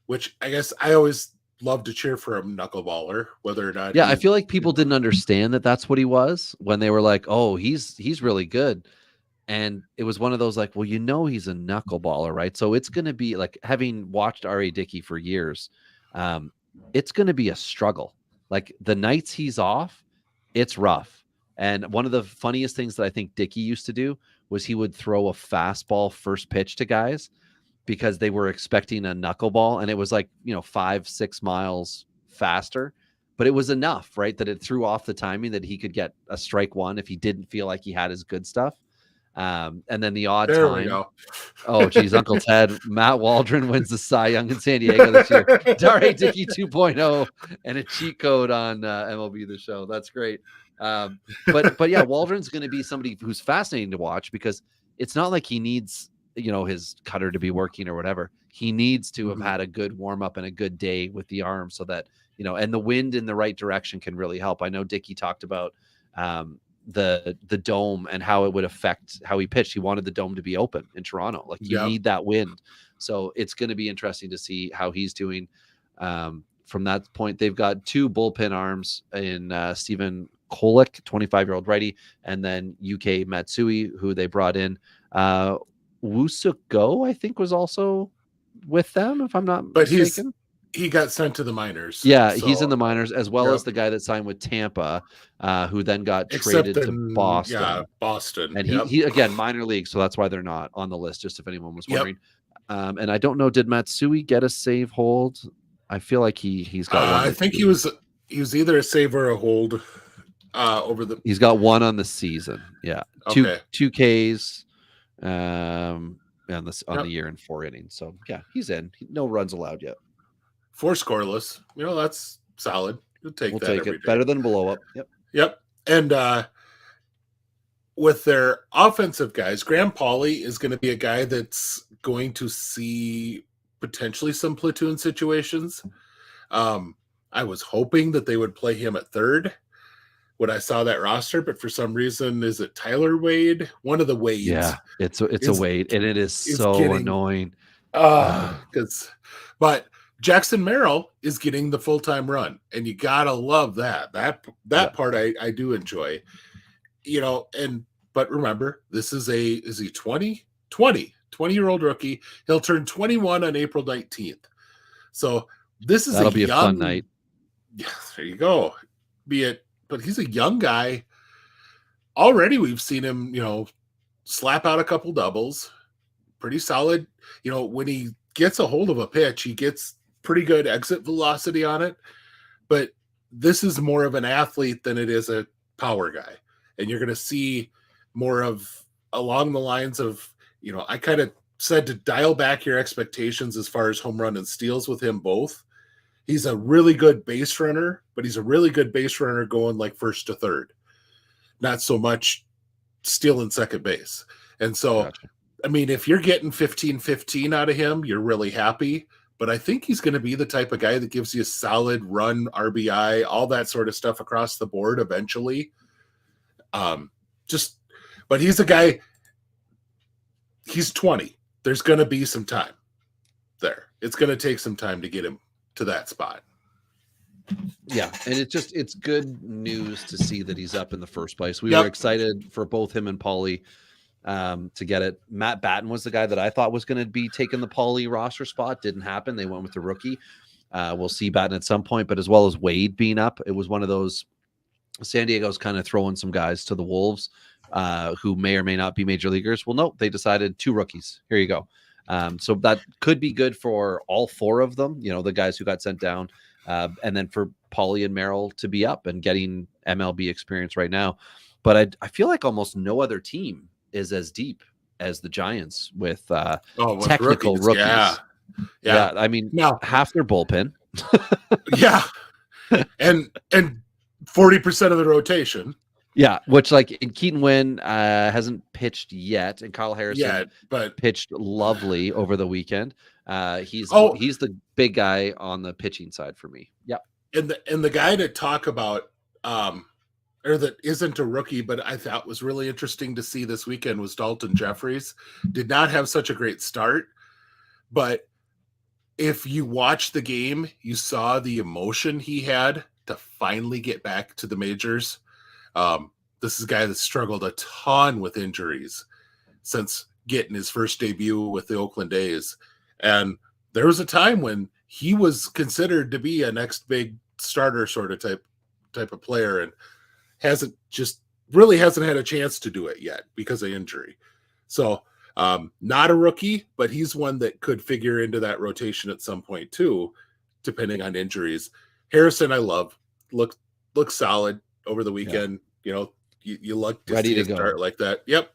which I guess I always love to cheer for a knuckleballer, whether or not. Yeah, I feel like people didn't understand that that's what he was when they were like, "Oh, he's really good," and it was one of those like, "Well, you know, he's a knuckleballer, right?" So it's going to be like, having watched R.A. Dickey for years, it's going to be a struggle. Like the nights he's off, it's rough. And one of the funniest things that I think Dickey used to do was he would throw a fastball first pitch to guys because they were expecting a knuckleball, and it was like, 5-6 miles faster, but it was enough, right, that it threw off the timing that he could get a strike one if he didn't feel like he had his good stuff. And then the odd there time. We go. Oh, geez, Uncle Ted. Matt Waldron wins the Cy Young in San Diego this year. R.A. Dickey 2.0 and a cheat code on MLB The Show. That's great. But yeah, Waldron's going to be somebody who's fascinating to watch because it's not like he needs, his cutter to be working or whatever. He needs to have had a good warm up and a good day with the arm so that, and the wind in the right direction can really help. I know Dickey talked about the dome and how it would affect how he pitched. He wanted the dome to be open in Toronto. Like you need that wind. So it's going to be interesting to see how he's doing. From that point, they've got two bullpen arms in Stephen Kolek, 25-year-old righty, and then UK Matsui, who they brought in. Wusugo, I think, was also with them, if I'm not mistaken. He got sent to the minors. Yeah, so he's in the minors, as well as the guy that signed with Tampa, who then got traded to Boston. Yeah, Boston. And he again, minor league, so that's why they're not on the list, just if anyone was wondering. And I don't know, did Matsui get a save hold? I feel like he's got one. I think he was either a save or a hold over the. He's got one on the season. Yeah, okay. two Ks. On the year in 4 innings. So yeah, he's in. No runs allowed yet. 4 scoreless. That's solid. We'll take it. Day. Better than blow up. Yep. And with their offensive guys, Graham Pauley is going to be a guy that's going to see potentially some platoon situations. I was hoping that they would play him at third when I saw that roster, but for some reason, is it Tyler Wade? One of the Wades. Yeah, it's a Wade, and it is so annoying. But Jackson Merrill is getting the full-time run, and you gotta love that. That part I do enjoy. But remember, this is he 20-year-old rookie. He'll turn 21 on April 19th. So that'll be a fun night. Yeah, there you go. But he's a young guy. Already we've seen him, slap out a couple doubles. Pretty solid. When he gets a hold of a pitch, he gets pretty good exit velocity on it. But this is more of an athlete than it is a power guy. And you're going to see more of along the lines of, I kind of said to dial back your expectations as far as home run and steals with him both. He's a really good base runner, but he's a really good base runner going like first to third. Not so much stealing second base. And so, gotcha. I mean, if you're getting 15-15 out of him, you're really happy. But I think he's going to be the type of guy that gives you a solid run, RBI, all that sort of stuff across the board eventually. But he's a guy, he's 20. There's going to be some time there. It's going to take some time to get him to that spot. Yeah, and it's good news to see that he's up in the first place. We were excited for both him and Paulie to get it. Matt Batten was the guy that I thought was going to be taking the Paulie roster spot. Didn't happen. They went with the rookie. We'll see Batten at some point, but as well as Wade being up, it was one of those. San Diego's kind of throwing some guys to the Wolves who may or may not be major leaguers. Well, no, they decided 2 rookies. Here you go. So that could be good for all 4 of them, the guys who got sent down, and then for Paulie and Merrill to be up and getting MLB experience right now. But I feel like almost no other team is as deep as the Giants with with technical rookies. Yeah. I mean, now half their bullpen. Yeah, and 40% of the rotation. Yeah, which like in Keaton Wynn hasn't pitched yet, and Kyle Harrison but pitched lovely over the weekend. He's the big guy on the pitching side for me. Yep. And the guy to talk about, or that isn't a rookie, but I thought was really interesting to see this weekend was Dalton Jeffries. Did not have such a great start, but if you watch the game, you saw the emotion he had to finally get back to the majors. This is a guy that struggled a ton with injuries since getting his first debut with the Oakland A's. And there was a time when he was considered to be a next big starter sort of type of player, and hasn't had a chance to do it yet because of injury. So not a rookie, but he's one that could figure into that rotation at some point too, depending on injuries. Harrison, I love. Look solid over the weekend. Yeah. You look to see a start like that. Yep.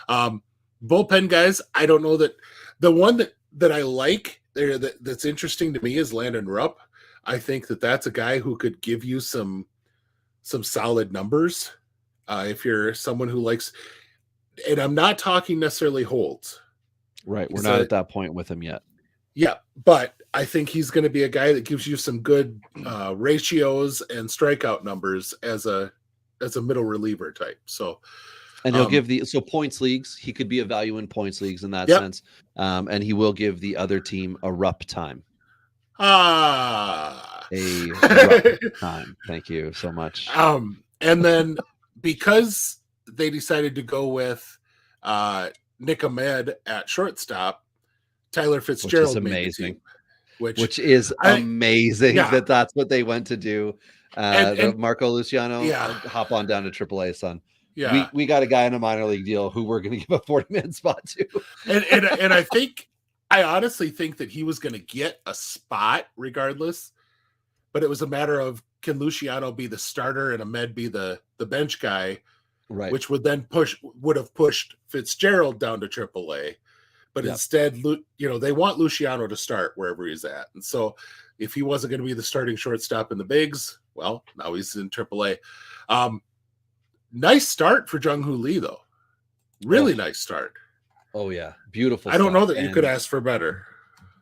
Bullpen guys, I don't know that the one that I like there that's interesting to me is Landon Rupp. I think that's a guy who could give you some solid numbers. If you're someone who likes, and I'm not talking necessarily holds. Right. We're not at that point with him yet. Yeah. But I think he's going to be a guy that gives you some good ratios and strikeout numbers as a middle reliever type. So, and he'll give points leagues. He could be a value in points leagues in that sense. And he will give the other team a Rupp time. A Rupp time. Thank you so much. And then because they decided to go with Nick Ahmed at shortstop, Tyler Fitzgerald, which is amazing. Which is amazing yeah. that's what they went to do. And Marco Luciano, hop on down to AAA, son. Yeah, we got a guy in a minor league deal who we're going to give a 40-man spot to. and I honestly think that he was going to get a spot regardless, but it was a matter of, can Luciano be the starter and Ahmed be the bench guy, right? Which would have pushed Fitzgerald down to AAA. But instead, they want Luciano to start wherever he's at. And so if he wasn't going to be the starting shortstop in the bigs, well, now he's in AAA. Nice start for Jung-Hoo Lee, though. Really nice start. Oh, yeah. Beautiful. I don't know that you could ask for better.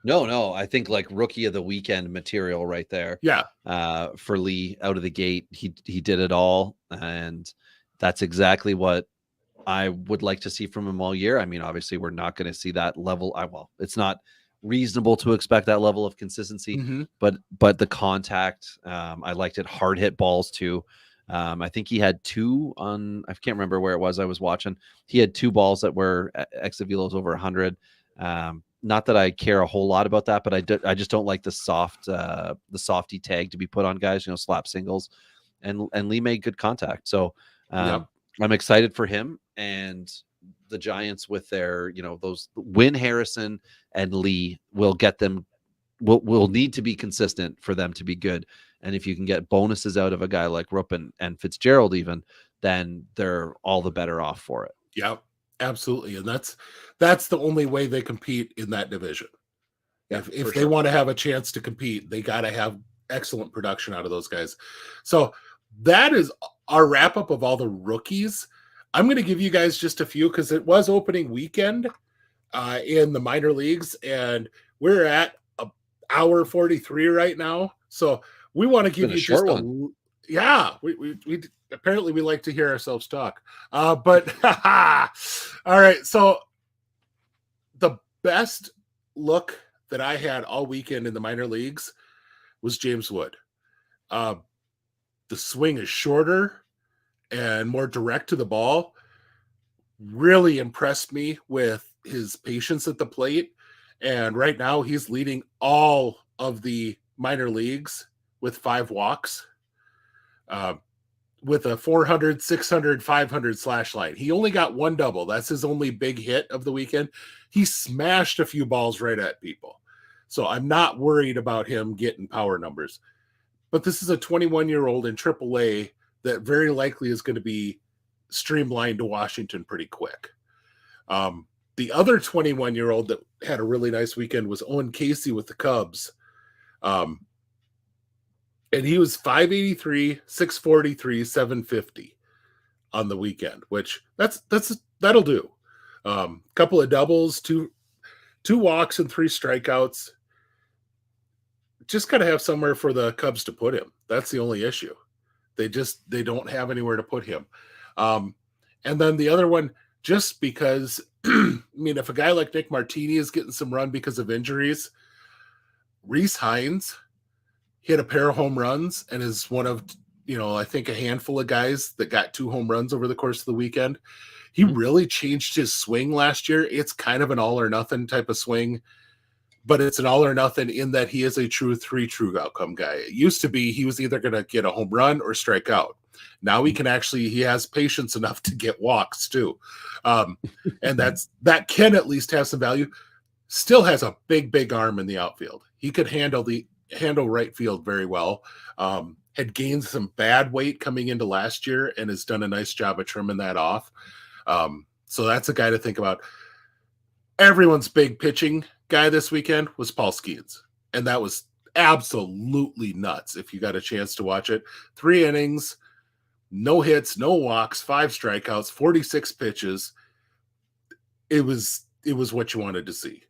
No. I think like rookie of the weekend material right there. Yeah. For Lee out of the gate, he did it all. And that's exactly what I would like to see from him all year. I mean, obviously, we're not going to see that level. It's not reasonable to expect that level of consistency, but the contact, I liked it. Hard hit balls too. I think he had two on, I can't remember where it was I was watching. He had two balls that were exit velos over 100. Not that I care a whole lot about that, but I just don't like the softy tag to be put on guys, slap singles, and Lee made good contact. So I'm excited for him and the Giants with their, those Wynn, Harrison, and Lee will get them. Will need to be consistent for them to be good. And if you can get bonuses out of a guy like Rupp and Fitzgerald, even, then they're all the better off for it. Yeah, absolutely. And that's the only way they compete in that division. If they want to have a chance to compete, they got to have excellent production out of those guys. So that is our wrap up of all the rookies. I'm going to give you guys just a few because it was opening weekend in the minor leagues, and we're at hour 43 right now. So we want to give you just we apparently we like to hear ourselves talk. But all right. So the best look that I had all weekend in the minor leagues was James Wood. The swing is shorter and more direct to the ball. Really impressed me with his patience at the plate. And right now he's leading all of the minor leagues with 5 walks, with a 400, 600, 500 slash line. He only got 1 double. That's his only big hit of the weekend. He smashed a few balls right at people. So I'm not worried about him getting power numbers. But this is a 21-year-old in AAA that very likely is going to be streamlined to Washington pretty quick. The other 21-year-old that had a really nice weekend was Owen Casey with the Cubs. And he was 583, 643, 750 on the weekend, which that'll do. Couple of doubles, two walks and 3 strikeouts. Just got to have somewhere for the Cubs to put him. That's the only issue. They don't have anywhere to put him. And then the other one, just because, I mean, if a guy like Nick Martini is getting some run because of injuries, Rhys Hines hit a pair of home runs and is one of, I think a handful of guys that got 2 home runs over the course of the weekend. He really changed his swing last year. It's kind of an all or nothing type of swing, but it's an all or nothing in that he is a true 3 true outcome guy. It used to be he was either going to get a home run or strike out. Now he has patience enough to get walks too. And that can at least have some value. Still has a big arm in the outfield. He could handle right field very well. Had gained some bad weight coming into last year and has done a nice job of trimming that off. So that's a guy to think about. Everyone's big pitching guy this weekend was Paul Skeens, and that was absolutely nuts. If you got a chance to watch it, 3 innings, no hits, no walks, 5 strikeouts, 46 pitches. It was what you wanted to see.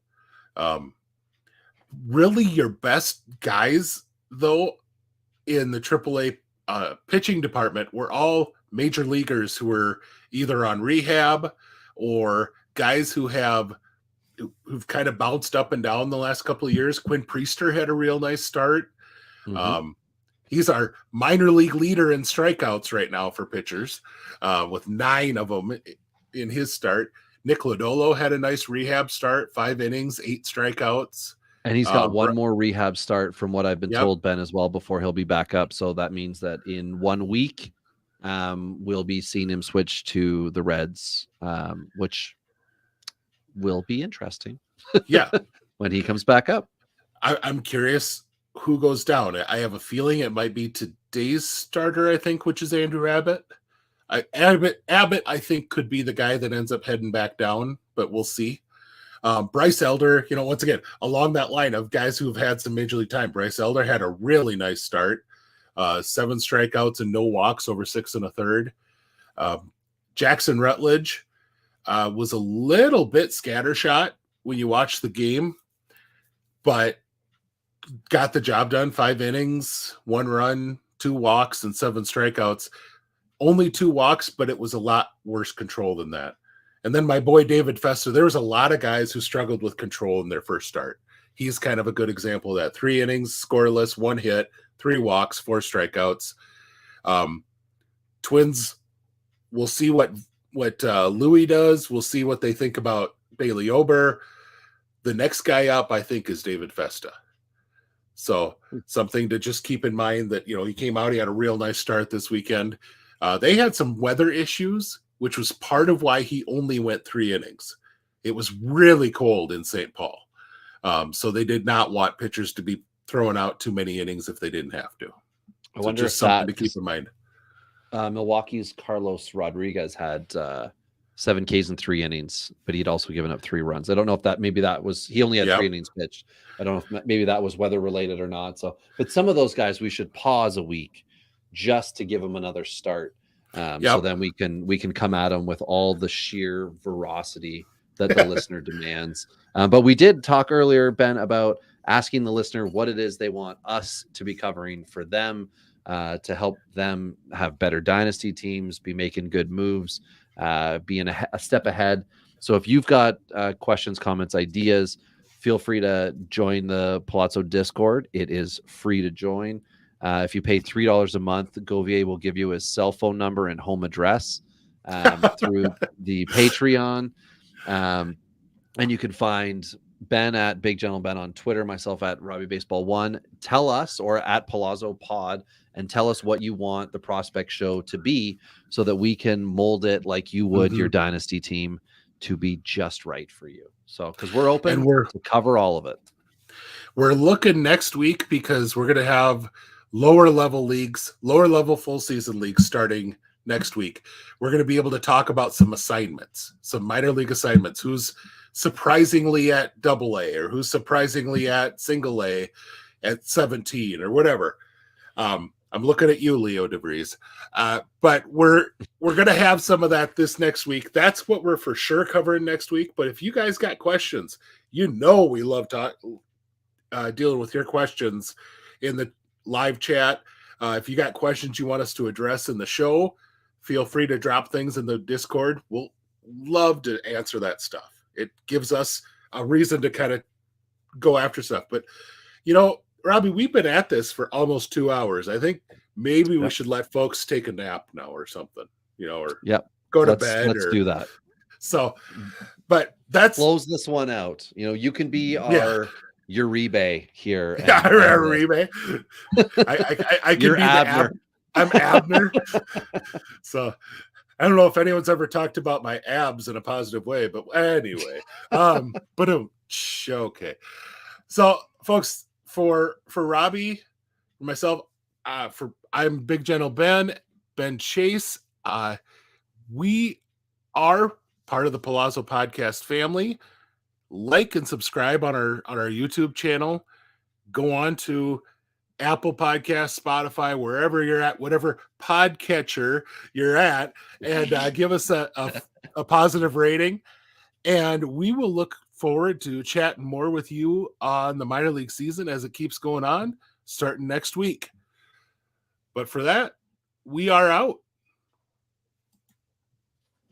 Really, your best guys though in the AAA pitching department were all major leaguers who were either on rehab or guys who've kind of bounced up and down the last couple of years. Quinn Priester had a real nice start. Mm-hmm. He's our minor league leader in strikeouts right now for pitchers, with 9 of them in his start. Nick Lodolo had a nice rehab start, 5 innings, 8 strikeouts. And he's got one more rehab start from what I've been told, Ben, as well, before he'll be back up. So that means that in 1 week, we'll be seeing him switch to the Reds, which will be interesting. Yeah. When he comes back up. I'm curious who goes down. I have a feeling it might be today's starter, I think, which is Andrew Abbott. Abbott, I think, could be the guy that ends up heading back down, but we'll see. Bryce Elder, once again, along that line of guys who've had some major league time, Bryce Elder had a really nice start. 7 strikeouts and no walks over 6 1/3. Jackson Rutledge was a little bit scattershot when you watch the game, but got the job done. 5 innings, 1 run, 2 walks, and 7 strikeouts. Only 2 walks, but it was a lot worse control than that. And then my boy David Festa, there was a lot of guys who struggled with control in their first start. He's kind of a good example of that. 3 innings, scoreless, 1 hit, 3 walks, 4 strikeouts. Twins, we'll see what Louis does. We'll see what they think about Bailey Ober. The next guy up, I think, is David Festa. So something to just keep in mind that, he came out, he had a real nice start this weekend. They had some weather issues, which was part of why he only went 3 innings. It was really cold in St. Paul. So they did not want pitchers to be throwing out too many innings if they didn't have to. I wonder just something to keep in mind. Milwaukee's Carlos Rodriguez had 7 Ks in 3 innings, but he'd also given up 3 runs. I don't know if he only had 3 innings pitched. I don't know if maybe that was weather related or not. So, but some of those guys we should pause a week just to give them another start. So then we can come at them with all the sheer veracity that the listener demands. But we did talk earlier, Ben, about asking the listener what it is they want us to be covering for them, to help them have better dynasty teams, be making good moves, being a step ahead. So if you've got questions, comments, ideas, feel free to join the Palazzo Discord. It is free to join. If you pay $3 a month, Govier will give you his cell phone number and home address through the Patreon. And you can find Ben at Big Gentle Ben on Twitter, myself at Robbie Baseball 1. Tell us, or at Palazzo Pod, and tell us what you want the Prospect Show to be so that we can mold it like you would your dynasty team to be just right for you. So, because we're open to cover all of it. We're looking next week because we're going to have lower level leagues, lower level full season leagues starting next week. We're going to be able to talk about some assignments, some minor league assignments, who's surprisingly at AA or who's surprisingly at single A at 17 or whatever. I'm looking at you, Leo DeVries. But we're going to have some of that this next week. That's what we're for sure covering next week. But if you guys got questions, we love dealing with your questions in the live chat. If you got questions you want us to address in the show, feel free to drop things in the Discord. We'll love to answer that stuff. It gives us a reason to kind of go after stuff. But, Robbie, we've been at this for almost 2 hours. I think maybe we should let folks take a nap now or something, or go to bed. Let's do that. So, but that's close this one out. You can be our Uribe here. Uribe. I can be Abner. I'm Abner. So I don't know if anyone's ever talked about my abs in a positive way, but anyway, but okay. So folks, for Robbie, for myself, I'm Big General Ben Chase. We are part of the Palazzo Podcast family. Like and subscribe on our YouTube channel. Go on to Apple Podcasts, Spotify, wherever you're at, whatever podcatcher you're at, and give us a positive rating. And we will look forward to chatting more with you on the minor league season as it keeps going on, starting next week. But for that, we are out.